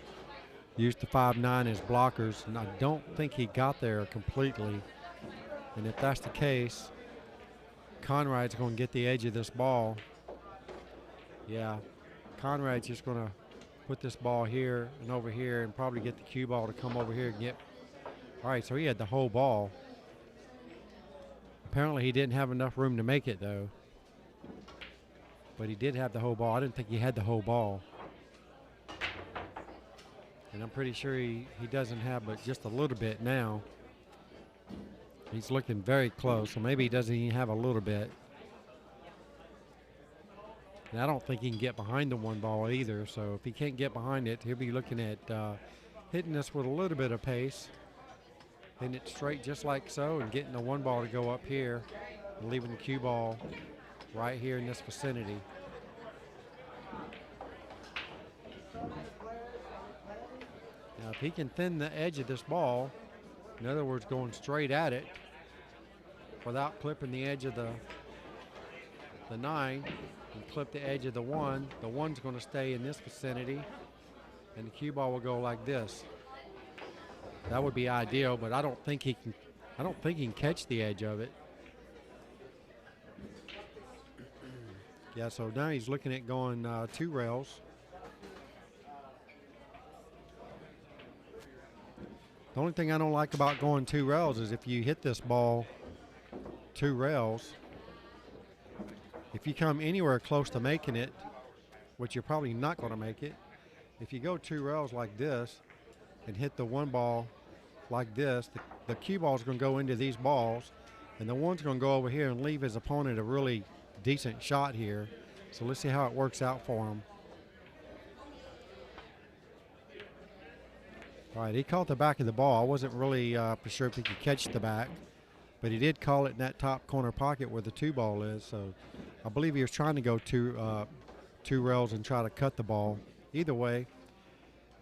Used the 5-9 as blockers, and I don't think he got there completely. And if that's the case, Konrad's going to get the edge of this ball. Yeah, Konrad's just going to put this ball here and over here and probably get the cue ball to come over here and get. All right, so he had the whole ball. Apparently he didn't have enough room to make it, though. But he did have the whole ball. I didn't think he had the whole ball. And I'm pretty sure he doesn't have but just a little bit now. He's looking very close, so maybe he doesn't even have a little bit. And I don't think he can get behind the 1 ball either, so if he can't get behind it, he'll be looking at hitting this with a little bit of pace, hitting it straight just like so, and getting the 1 ball to go up here, and leaving the cue ball right here in this vicinity. Now, if he can thin the edge of this ball, in other words, going straight at it without clipping the edge of the 9 and clip the edge of the 1, the 1's going to stay in this vicinity, and the cue ball will go like this. That would be ideal, but I don't think he can. I don't think he can catch the edge of it. Yeah, so now he's looking at going 2 rails. The only thing I don't like about going 2 rails is if you hit this ball 2 rails, if you come anywhere close to making it, which you're probably not going to make it, if you go 2 rails like this and hit the 1 ball like this, the cue ball is going to go into these balls, and the 1's going to go over here and leave his opponent a really decent shot here. So let's see how it works out for him. All right, he caught the back of the ball. I wasn't really for sure if he could catch the back, but he did call it in that top corner pocket where the 2-ball is. So I believe he was trying to go two rails and try to cut the ball. Either way,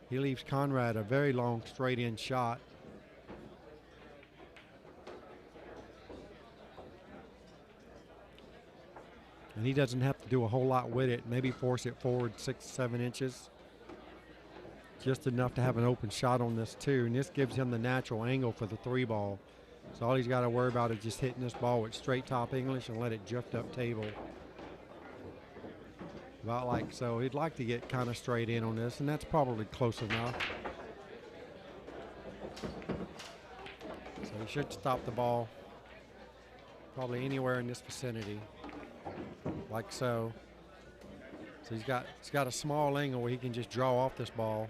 he leaves Konrad a very long straight-in shot. And he doesn't have to do a whole lot with it. Maybe force it forward 6-7 inches. Just enough to have an open shot on this too. And this gives him the natural angle for the 3-ball. So all he's got to worry about is just hitting this ball with straight top English and let it drift up table. About like so. He'd like to get kind of straight in on this, and that's probably close enough. So he should stop the ball probably anywhere in this vicinity. Like so. So he's got a small angle where he can just draw off this ball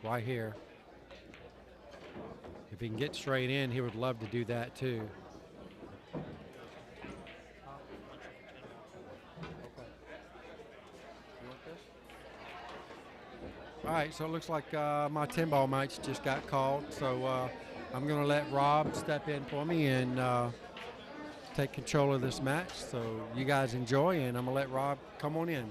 right here. If he can get straight in, he would love to do that too. All right, so it looks like my 10-ball match just got called. So I'm going to let Rob step in for me and take control of this match. So you guys enjoy, and I'm going to let Rob come on in.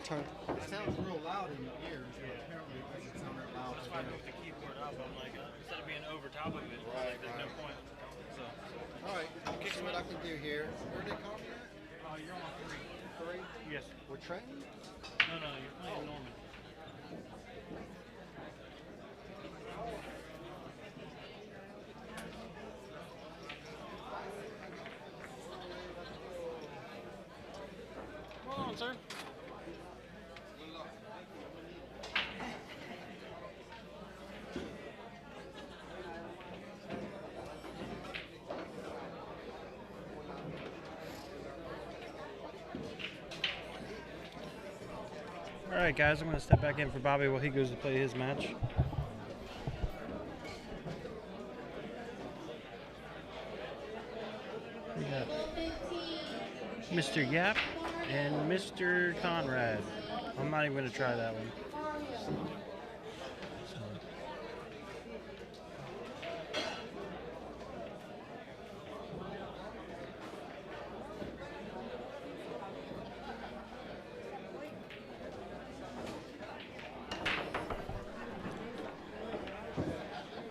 It sounds real loud in your ears, but apparently it doesn't sound that loud. That's why I moved the keyboard up. I'm like, instead of being over top of it, like, there's no point. So. All right, see what I can do here. Where did they call me at? You're on 3. 3? Yes. We're Trenton? No, you're playing Norman. Come on, sir. All right, guys, I'm going to step back in for Bobby while he goes to play his match. We got Mr. Yapp and Mr. Konrad. I'm not even going to try that one.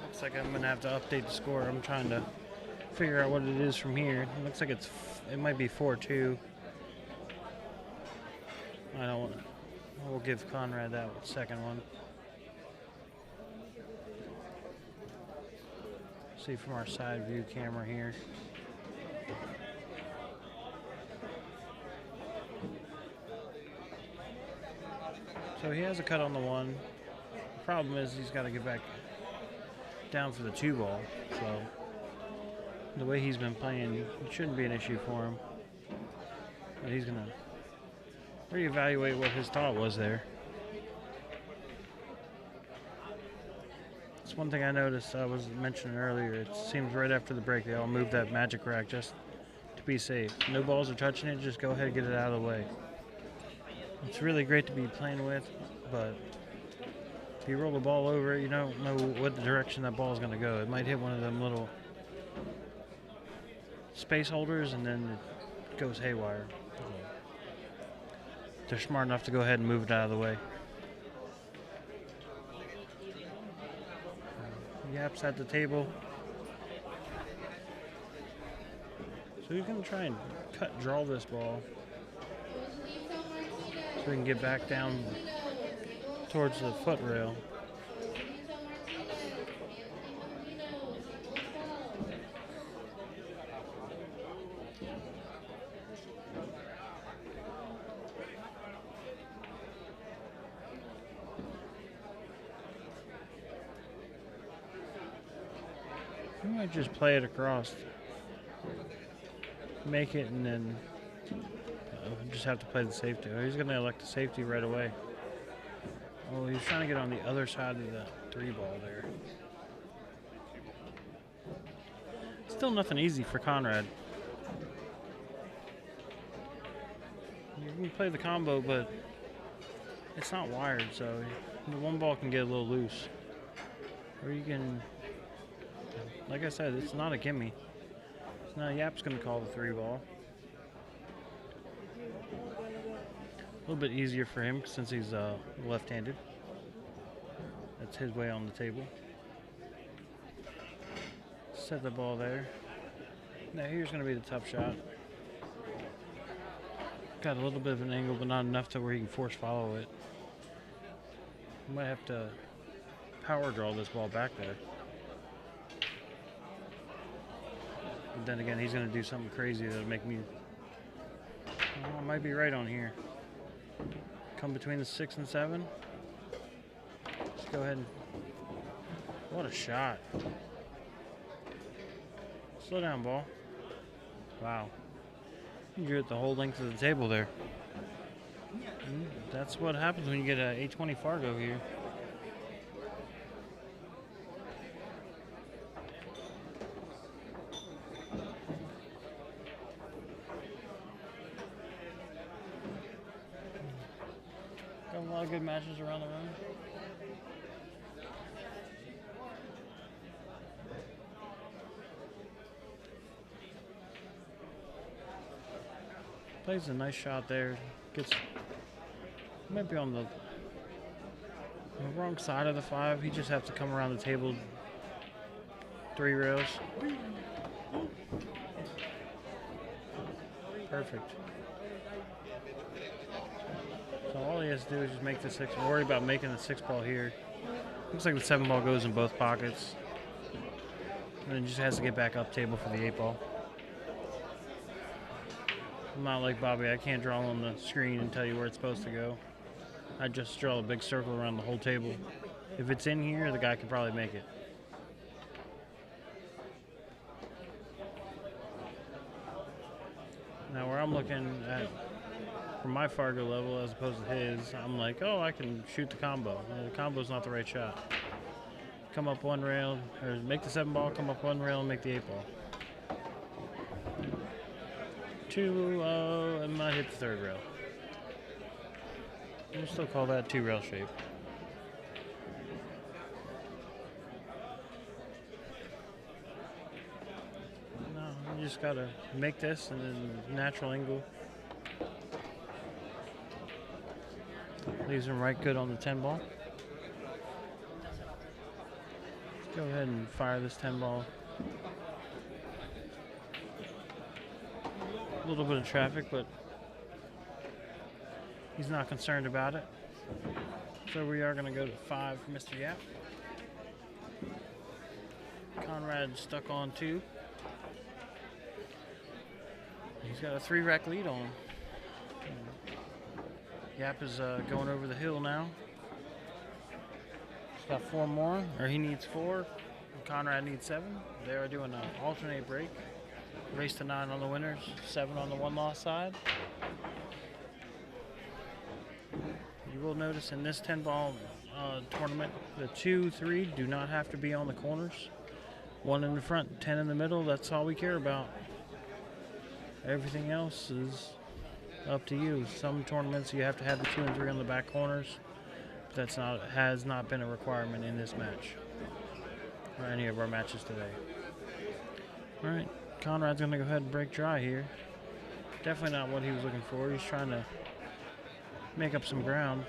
Looks like I'm gonna have to update the score. I'm trying to figure out what it is from here. It looks like it might be 4-2. I don't want to. We'll give Konrad that second one. See from our side view camera here. So he has a cut on the 1. The problem is he's got to get back down for the 2-ball. So the way he's been playing, it shouldn't be an issue for him. But he's going to reevaluate what his thought was there. It's one thing I noticed, I was mentioning earlier, it seems right after the break they all moved that magic rack just to be safe. No balls are touching it, just go ahead and get it out of the way. It's really great to be playing with, but if you roll the ball over, you don't know what direction that ball is going to go. It might hit one of them little space holders and then it goes haywire. They're smart enough to go ahead and move it out of the way. Yapp's at the table. So he's going to try and draw this ball so we can get back down towards the foot rail. Might just play it across. Make it and then just have to play the safety. Oh, he's going to elect the safety right away. Oh, he's trying to get on the other side of the 3-ball there. Still nothing easy for Konrad. You can play the combo, but it's not wired, so the 1 ball can get a little loose. Or you can, like I said, it's not a gimme. Now Yapp's going to call the 3-ball. A little bit easier for him since he's left-handed. That's his way on the table. Set the ball there. Now here's going to be the tough shot. Got a little bit of an angle, but not enough to where he can force follow it. Might have to power draw this ball back there. But then again, he's going to do something crazy that'll make me... Oh, I might be right on here. Come between the 6 and 7. Let's go ahead and... What a shot. Slow down, ball. Wow. You drew it the whole length of the table there. That's what happens when you get a 820 Fargo here. Got a lot of good matches around the room. Plays a nice shot there. Gets might be on the wrong side of the 5. He just has to come around the table 3 rails. Perfect. So all he has to do is just make the 6. Worry about making the 6-ball here. Looks like the 7-ball goes in both pockets. And then just has to get back up table for the 8-ball. I'm not like Bobby. I can't draw on the screen and tell you where it's supposed to go. I just draw a big circle around the whole table. If it's in here, the guy could probably make it. Now where I'm looking at from my Fargo level as opposed to his, I'm like, oh, I can shoot the combo. The combo's not the right shot. Come up 1 rail, or make the 7-ball, come up 1 rail and make the 8-ball. 2, and might hit the 3rd rail. We'll still call that 2-rail shape. No, you just gotta make this and then natural angle. Leaves him right good on the 10-ball. Let's go ahead and fire this 10-ball. A little bit of traffic, but he's not concerned about it. So we are going to go to 5 for Mr. Yapp. Konrad stuck on 2. He's got a 3-rack lead on him. Yapp is going over the hill now. He's got 4 more, or he needs 4. Konrad needs 7. They are doing an alternate break. Race to 9 on the winners, 7 on the 1-loss side. You will notice in this 10-ball tournament, the 2, 3 do not have to be on the corners. 1 in the front, 10 in the middle, that's all we care about. Everything else is up to you. Some tournaments you have to have the 2 and 3 on the back corners. But that's has not been a requirement in this match or any of our matches today. All right. Konrad's going to go ahead and break dry here. Definitely not what he was looking for. He's trying to make up some ground.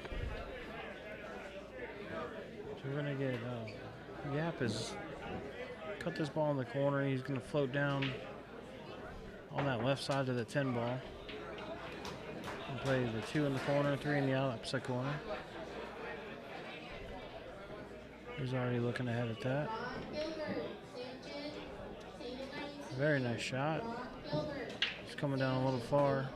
So we're going to get Yapp is cut this ball in the corner. He's going to float down on that left side of the 10-ball. And play the 2 in the corner, 3 in the opposite corner. He's already looking ahead at that. Very nice shot. It's coming down a little far.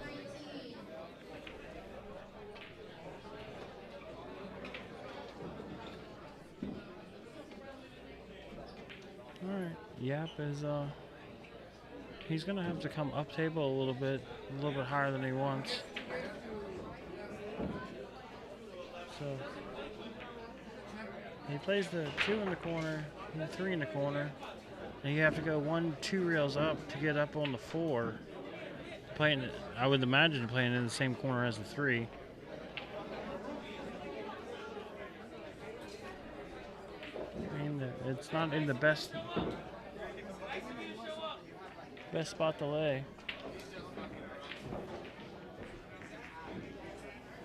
All right, Yapp is he's gonna have to come up table a little bit higher than he wants. So he plays the 2 in the corner, and the 3 in the corner, and you have to go 1, 2 rails up to get up on the 4. Playing, I would imagine playing in the same corner as the 3. I mean, it's not in the best spot to lay.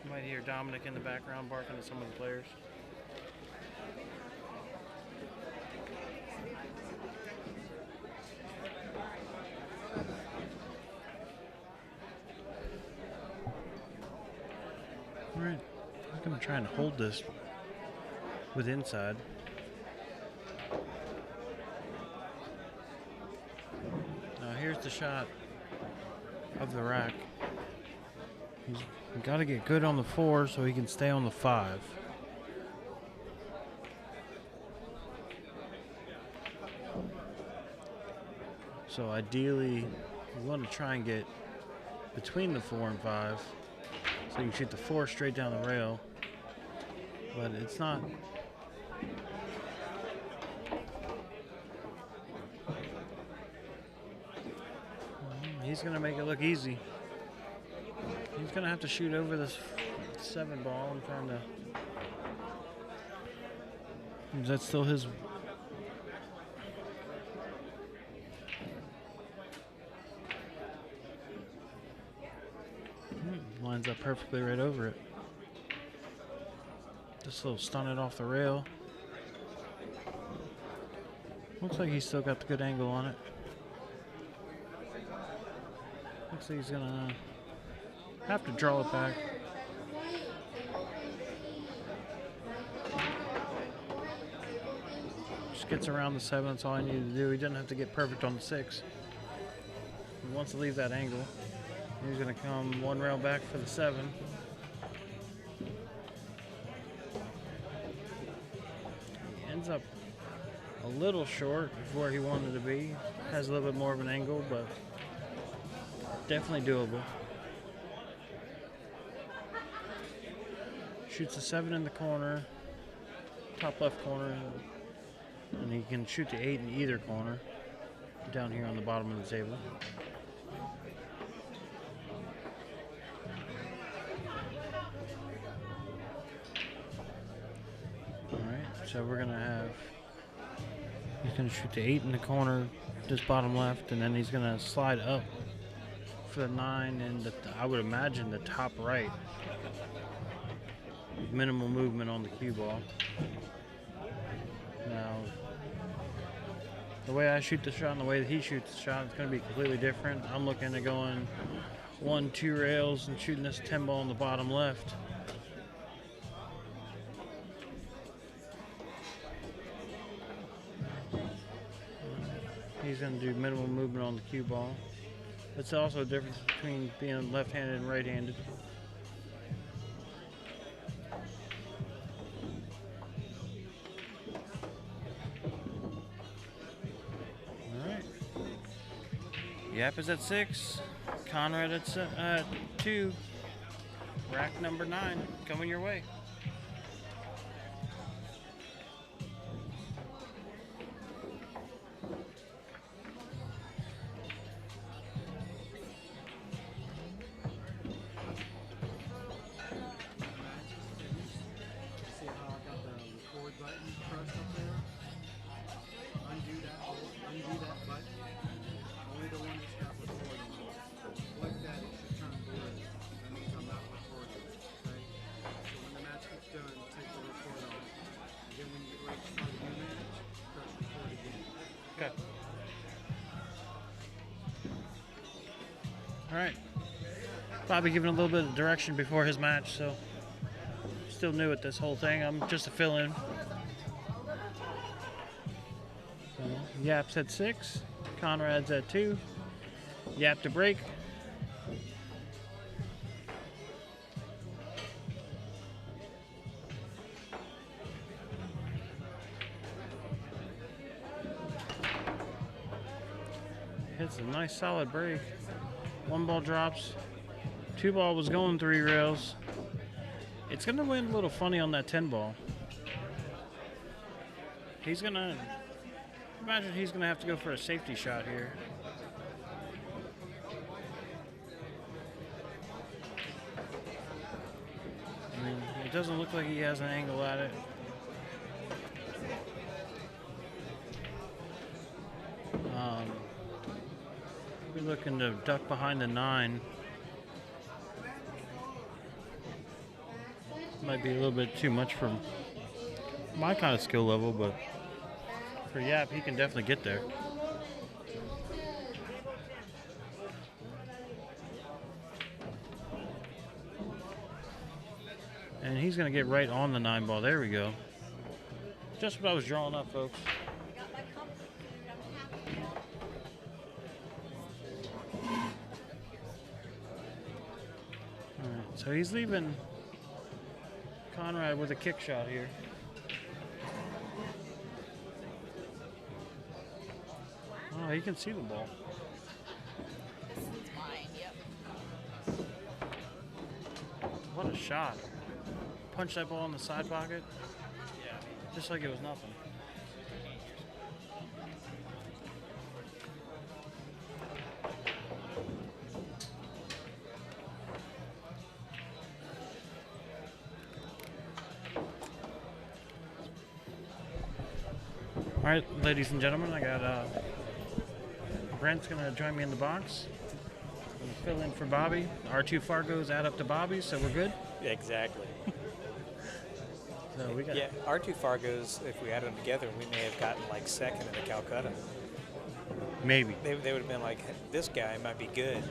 You might hear Dominic in the background barking at some of the players. All right, I'm going to try and hold this with inside. Now here's the shot of the rack. He's got to get good on the 4 so he can stay on the 5. So ideally, you want to try and get between the 4 and 5 so you can shoot the 4 straight down the rail. But it's not. He's going to make it look easy. He's going to have to shoot over this 7 ball. I'm trying to. Is that still his? Lines up perfectly right over it. Just a little stunted off the rail. Looks like he's still got the good angle on it. Looks like he's gonna have to draw it back. Just gets around the 7, that's all I need to do. He doesn't have to get perfect on the 6. He wants to leave that angle. He's gonna come 1 rail back for the 7. He ends up a little short of where he wanted to be. Has a little bit more of an angle, but definitely doable. Shoots a 7 in the corner, top left corner, and he can shoot the 8 in either corner, down here on the bottom of the table. Alright, so we're gonna have, he's gonna shoot the 8 in the corner, just bottom left, and then he's gonna slide up for the 9 and I would imagine the top right. Minimal movement on the cue ball. Now, the way I shoot the shot and the way that he shoots the shot, it's going to be completely different. I'm looking at going 1, 2 rails and shooting this 10 ball on the bottom left. He's going to do minimal movement on the cue ball. It's also a difference between being left-handed and right-handed. Yapp is at 6, Konrad at 2, rack number 9 coming your way. See how I got the record button pressed up there? Undo that button. Only the one that's got recording on it. Like that, it should turn blue. That means I'm not recording. Okay? So when the match gets done, take the record off. And then when you get ready to start a new match, press record again. Okay. All right. Bobby giving a little bit of direction before his match, so still new at this whole thing. I'm just a fill-in. So, Yapp's at 6, Konrad's at 2. Yapp to break. Hits a nice solid break. 1 ball drops. 2 ball was going 3 rails. It's going to win a little funny on that 10 ball. He's going to, imagine he's going to have to go for a safety shot here. I mean, it doesn't look like he has an angle at it. We're looking to duck behind the 9. Might be a little bit too much for my kind of skill level, but for Yapp, he can definitely get there. And he's going to get right on the 9 ball. There we go. Just what I was drawing up, folks. So he's leaving Konrad with a kick shot here. Oh, he can see the ball. This is mine, yep. What a shot. Punch that ball in the side pocket. Just like it was nothing. All right, ladies and gentlemen, I got Brent's gonna join me in the box. I'm gonna fill in for Bobby. Our 2 Fargos add up to Bobby's, so we're good. Exactly. So we got Our 2 Fargos, if we added them together, we may have gotten like 2nd in the Calcutta. maybe. They would have been like, this guy might be good.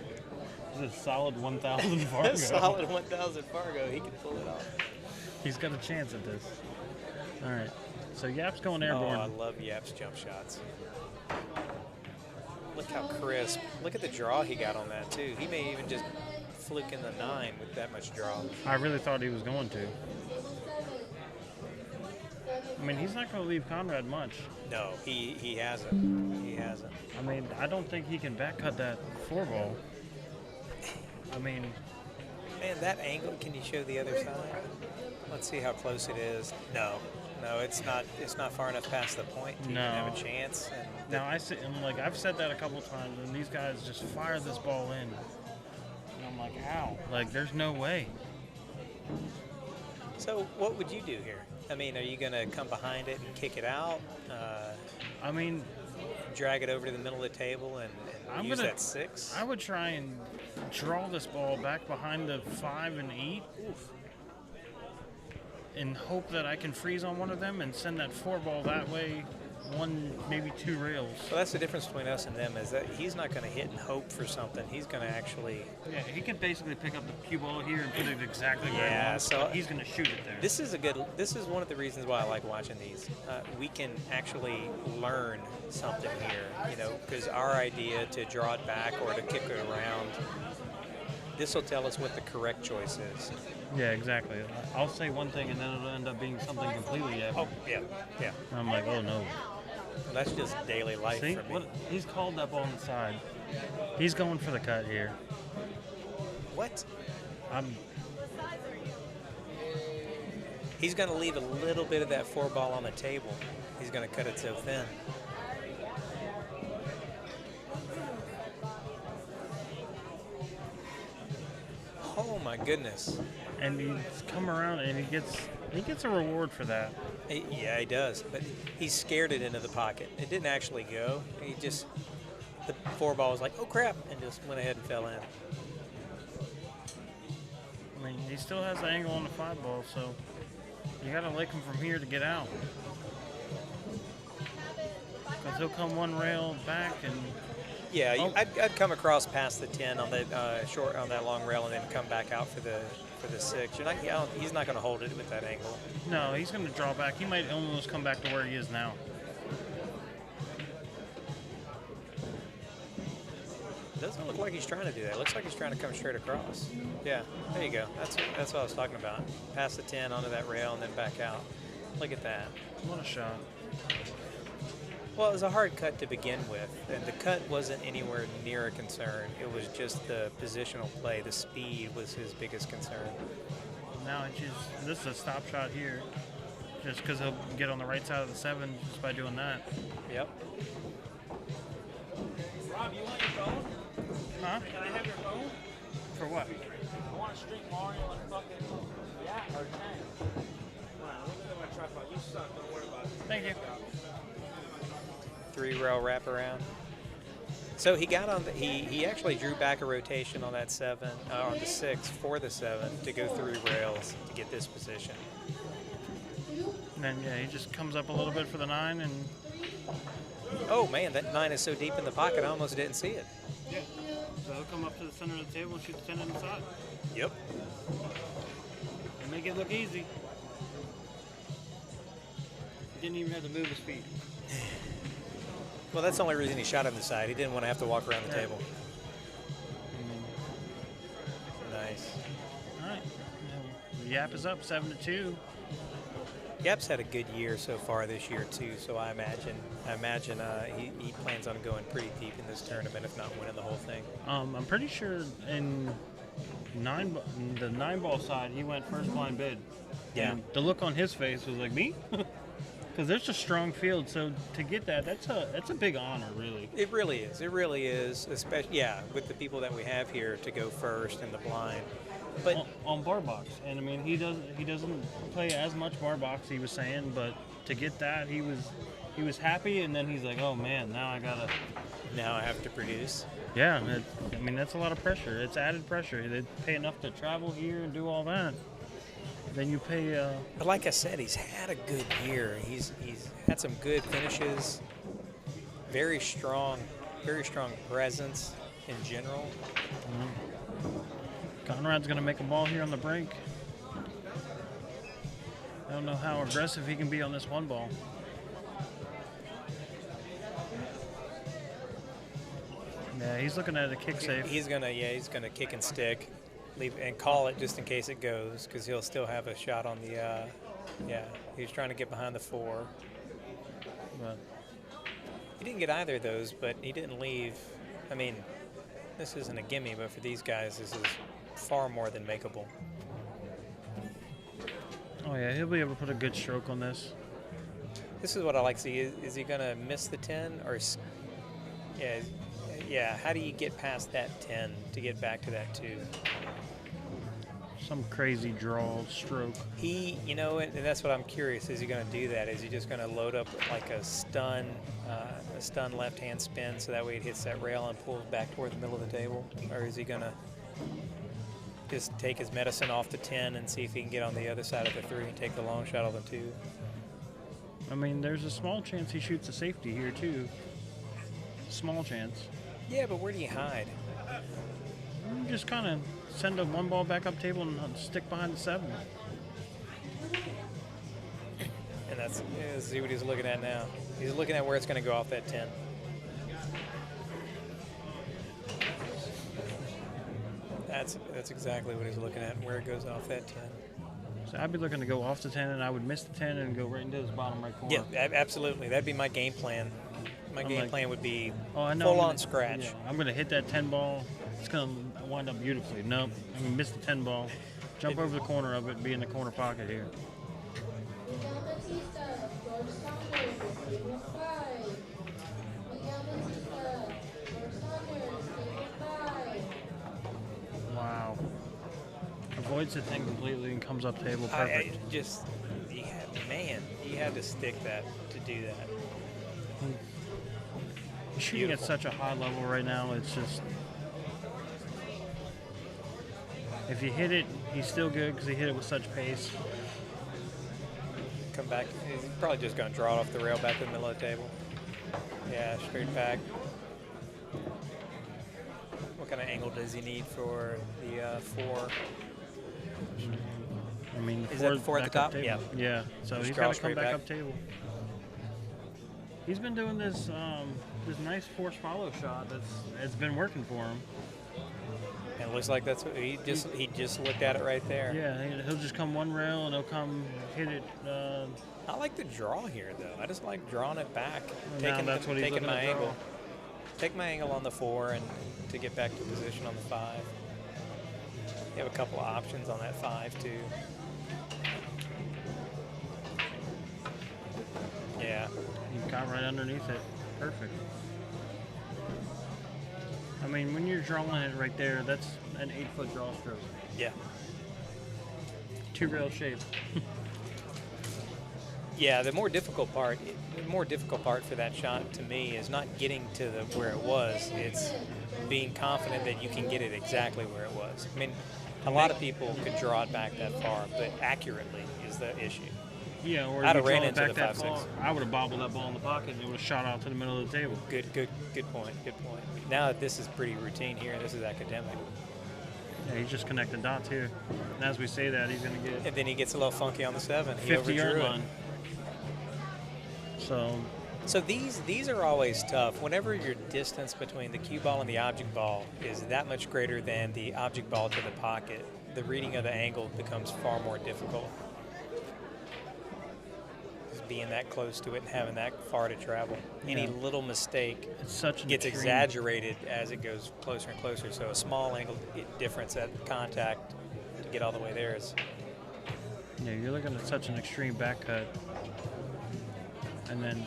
This is a solid 1,000 Fargo. Solid 1,000 Fargo. He can pull it off. He's got a chance at this. All right. So Yapp's going Oh, airborne. I love Yapp's jump shots. Look how crisp. Look at the draw he got on that, too. He may even just fluke in the 9 with that much draw. I really thought he was going to. I mean, he's not going to leave Konrad much. No, he hasn't. He hasn't. I mean, I don't think he can back cut that 4 ball. I mean, Man, that angle, can you show the other side? Let's see how close it is. No, it's not far enough past the point to even have a chance. And now I've said that a couple times, and these guys just fire this ball in. And I'm like, how? Like, there's no way. So what would you do here? I mean, are you going to come behind it and kick it out? I mean, drag it over to the middle of the table and use that 6? I would try and draw this ball back behind the 5 and 8. Oof. And hope that I can freeze on one of them and send that 4 ball that way, 1, maybe 2 rails. Well, that's the difference between us and them, is that he's not going to hit and hope for something. He's going to actually... Yeah, he can basically pick up the cue ball here and put it exactly where he Yeah, wants. so He's going to shoot it there. This is one of the reasons why I like watching these. We can actually learn something here, because our idea to draw it back or to kick it around, this will tell us what the correct choice is. Yeah, exactly. I'll say one thing and then it'll end up being something completely different. Oh, yeah. And I'm like, oh no. Well, that's just daily life See, for me. he's called that ball on the side. He's going for the cut here. What? I'm He's going to leave a little bit of that 4 ball on the table. He's going to cut it so thin. Oh my goodness. and he's come around and he gets a reward for that. Yeah, he does, but he scared it into the pocket. It didn't actually go. The 4 ball was like, oh crap, and just went ahead and fell in. I mean, he still has the angle on the 5 ball, so you got to lick him from here to get out. Because he'll come 1 rail back and... Yeah, I'd come across past the 10 on that short on that long rail and then come back out for the 6. He's not going to hold it with that angle. No, he's going to draw back. He might almost come back to where he is now. Doesn't look like he's trying to do that. It looks like he's trying to come straight across. Yeah, there you go. That's what I was talking about. Past the 10 onto that rail and then back out. Look at that. What a shot. Well, it was a hard cut to begin with, and the cut wasn't anywhere near a concern. It was just the positional play. The speed was his biggest concern. Now this is a stop shot here, just because he'll get on the right side of the 7 just by doing that. Yep. Rob, you want your phone? Huh? Can I have your phone? For what? I want to stream Mario on fucking Yapp or Tank. Come on, look at my tripod. You suck. Don't worry about it. Thank you. 3-rail wraparound. So he got on he actually drew back a rotation on that 7, on the 6 for the 7 to go through rails to get this position. And then, yeah, he just comes up a little bit for the 9 and... Oh man, that 9 is so deep in the pocket I almost didn't see it. Yeah. So he'll come up to the center of the table and shoot the 10 inside. Yep. And make it look easy. He didn't even have to move his feet. Well, that's the only reason he shot on the side. He didn't want to have to walk around the table. Nice. All right. Yapp is up 7-2. Yapp's had a good year so far this year too. So I imagine he plans on going pretty deep in this tournament, if not winning the whole thing. I'm pretty sure in the 9-ball side, he went first blind bid. Yeah. And the look on his face was like, me? Because there's a strong field, so to get that's a big honor, really. It really is. It really is, especially with the people that we have here to go first in the blind. But on bar box, and I mean he doesn't play as much bar box, he was saying, but to get that he was happy, and then he's like, oh man, now I have to produce. Yeah, I mean that's a lot of pressure. It's added pressure. They pay enough to travel here and do all that. Then you pay. But like I said, he's had a good year. He's had some good finishes. Very strong presence in general. Konrad's going to make a ball here on the break. I don't know how aggressive he can be on this 1 ball. Yeah, he's looking at a kick safe. He's gonna kick and stick, leave and call it just in case it goes, because he'll still have a shot on the. He's trying to get behind the 4. But he didn't get either of those, but he didn't leave. I mean, this isn't a gimme, but for these guys, this is far more than makeable. Oh yeah, he'll be able to put a good stroke on this. This is what I like to see. Is he gonna miss the 10 or? Yeah. How do you get past that 10 to get back to that 2? Some crazy draw stroke. And that's what I'm curious. Is he going to do that? Is he just going to load up like a stun left-hand spin so that way it hits that rail and pulls back toward the middle of the table? Or is he going to just take his medicine off the 10 and see if he can get on the other side of the 3 and take the long shot on the 2? I mean, there's a small chance he shoots a safety here, too. Small chance. Yeah, but where do you hide? You just kind of send a 1 ball back up table and stick behind the 7. And let's see what he's looking at now. He's looking at where it's going to go off that 10. That's exactly what he's looking at, where it goes off that 10. So I'd be looking to go off the 10, and I would miss the 10 and go right into his bottom right corner. Yeah, absolutely. That'd be my game plan. My game plan would be full on scratch. Yeah, I'm going to hit that 10 ball. It's going to wind up beautifully. Nope. I'm going to miss the 10 ball. Jump over the corner of it and be in the corner pocket here. Wow. Avoids the thing completely and comes up table perfect. He had to stick that to do that. He's shooting at such a high level right now. It's just, if you hit it, he's still good because he hit it with such pace. Come back. He's probably just going to draw it off the rail back to the middle of the table. Yeah, straight back. What kind of angle does he need for the 4? I mean, is that the 4 at the top? Table. Yeah. Yeah. So just he's got to come back up table. He's been doing this nice force follow shot it's been working for him. And looks like that's what he just looked at it right there. Yeah, he'll just come one rail and he'll come hit it. I like the draw here, though. I just like drawing it back, Now that's what he's taking looking my to draw. angle. Take my angle on the 4 and to get back to position on the 5. You have a couple of options on that 5 too. Yeah. You got right underneath it. Perfect. I mean, when you're drawing it right there, that's an 8-foot draw stroke. Yeah. 2 rail shape. Yeah, the more difficult part for that shot to me is not getting to where it was. It's being confident that you can get it exactly where it was. I mean, a lot of people could draw it back that far, but accurately is the issue. Yeah, or I'd you have ran draw it into back the that 5-6. far, I would have bobbled that ball in the pocket and it would have shot out to the middle of the table. Good point. Now that this is pretty routine here, this is academic. Yeah, he's just connecting dots here. And as we say that, he's going to get And then he gets a little funky on the 7. He 50-yard overdrew it. line. So these are always tough. Whenever your distance between the cue ball and the object ball is that much greater than the object ball to the pocket, the reading of the angle becomes far more difficult. Just being that close to it and having that far to travel. Any little mistake it's such an gets extreme. exaggerated as it goes closer and closer. So a small angle difference at contact to get all the way there is. Yeah, you're looking at such an extreme back cut. And then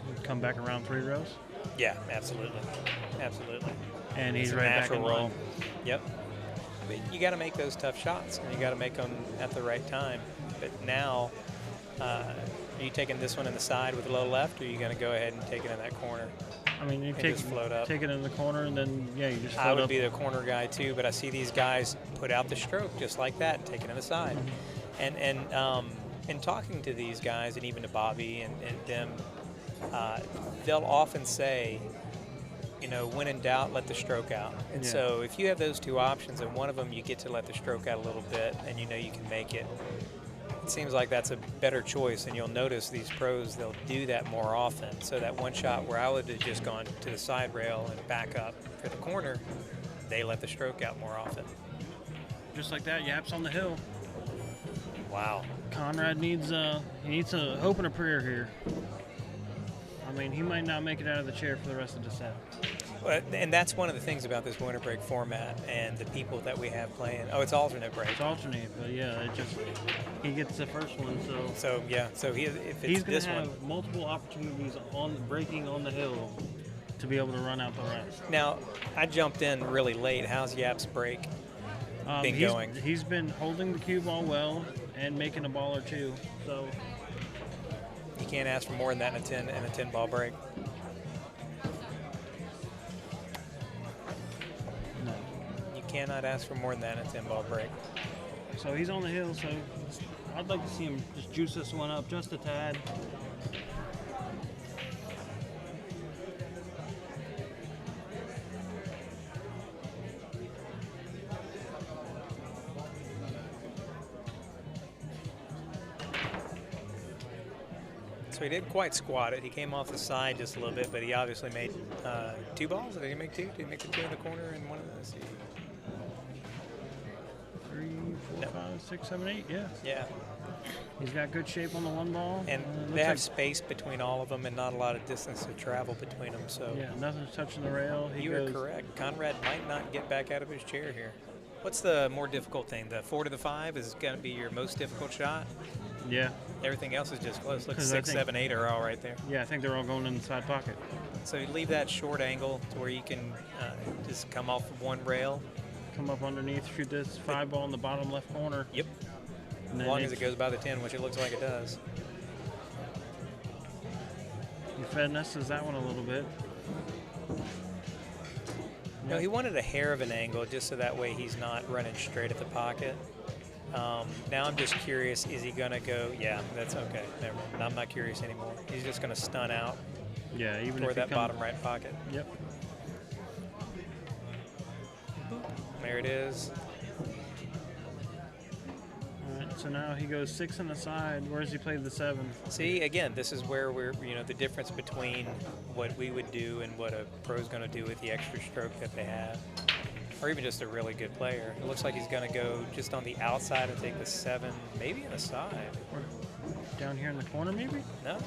you come back around 3 rows. Yeah, absolutely. And he's It's a right back natural in line. roll. Yep. But you got to make those tough shots, and you got to make them at the right time. But now, are you taking this one in the side with a low left, or are you going to go ahead and take it in that corner? I mean, you and take just float up? it in the corner, and then, yeah, you just float I would up. be the corner guy too, but I see these guys put out the stroke just like that, take it in the side. And talking to these guys, and even to Bobby and them, they'll often say, you know, when in doubt, let the stroke out. And Yeah. so if you have those 2 options, and one of them you get to let the stroke out a little bit, and you know you can make it, it seems like that's a better choice. And you'll notice these pros, they'll do that more often. So that one shot where I would have just gone to the side rail and back up for the corner, they let the stroke out more often. Just like that, Yapp's on the hill. Wow. Konrad needs a hope and a prayer here. I mean, he might not make it out of the chair for the rest of the set. And that's one of the things about this winter break format and the people that we have playing. Oh, it's alternate break. It's alternate, but yeah, he gets the first one, so So yeah, so if it's he's going this to have one. multiple opportunities on breaking on the hill to be able to run out the rest. Now, I jumped in really late. How's Yap's break been going? He's been holding the cue ball well and making a ball or 2. So You can't ask for more than that in a 10 ball break. no. You cannot ask for more than that in a 10 ball break. So he's on the hill. So I'd like to see him just juice this one up just a tad. So he didn't quite squat it. He came off the side just a little bit, but he obviously made 2 balls. Did he make 2? Did he make the 2 in the corner and one of those? 3, 4, No. 5, 6, 7, 8. Yeah. Yeah. He's got good shape on the one ball. And looks they have like- space between all of them and not a lot of distance to travel between them. So Yeah, nothing's touching the rail. He you goes, are correct. Conrad might not get back out of his chair here. What's the more difficult thing? The 4 to the 5 is going to be your most difficult shot. Yeah. Everything else is just close. Look, 'Cause I 6, think- 7, 8 are all right there. Yeah, I think they're all going in the side pocket. So you leave that short angle to where you can just come off of one rail. Come up underneath, shoot this 5 ball in the bottom left corner. Yep. And As then long as it goes by the 10, which it looks like it does. You finesses that one a little bit. No, he wanted a hair of an angle just so that way he's not running straight at the pocket. Now I'm just curious, is he going to go? Yeah, that's okay. Never mind. I'm not curious anymore. He's just going to stun out Yeah, even toward if he that comes, bottom right pocket. Yep. There it is. All right, so So now he goes 6 on the side, whereas he played the 7. See, again, this is where we're, the difference between what we would do and what a pro's going to do with the extra stroke that they have. Or even just a really good player. It looks like he's going to go just on the outside and take the 7, maybe in the side. Or down here in the corner, maybe? No.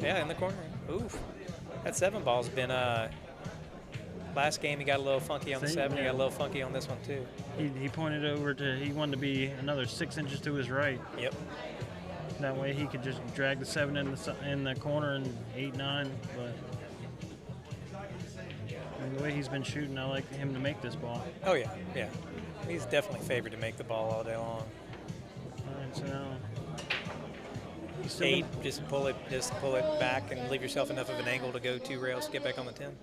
Yeah, in the corner. Oof. That 7 ball's been, last game he got a little funky on the 7. He got a little funky on this one, too. He pointed over to, he wanted to be another 6 inches to his right. Yep. That way he could just drag the 7 in the corner and 8-9, but the way he's been shooting, I like him to make this ball. Oh, yeah, yeah. He's definitely favored to make the ball all day long. All right, so now... 8, just pull it back and leave yourself enough of an angle to go 2 rails to get back on the 10.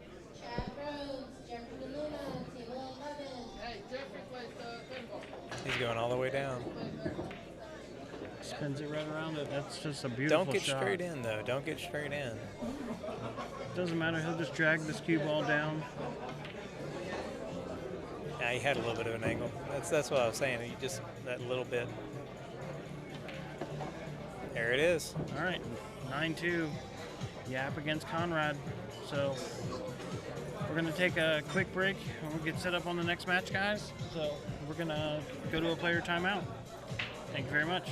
He's going all the way down. Spins it right around it. That's just a beautiful shot. Don't get straight in, though. Don't get straight in. Doesn't matter. He'll just drag this cue ball down. Yeah, he had a little bit of an angle. That's what I was saying. He just, that little bit. There it is. All right, 9-2. Yapp against Konrad. So we're going to take a quick break and we'll get set up on the next match, guys. So we're going to go to a player timeout. Thank you very much.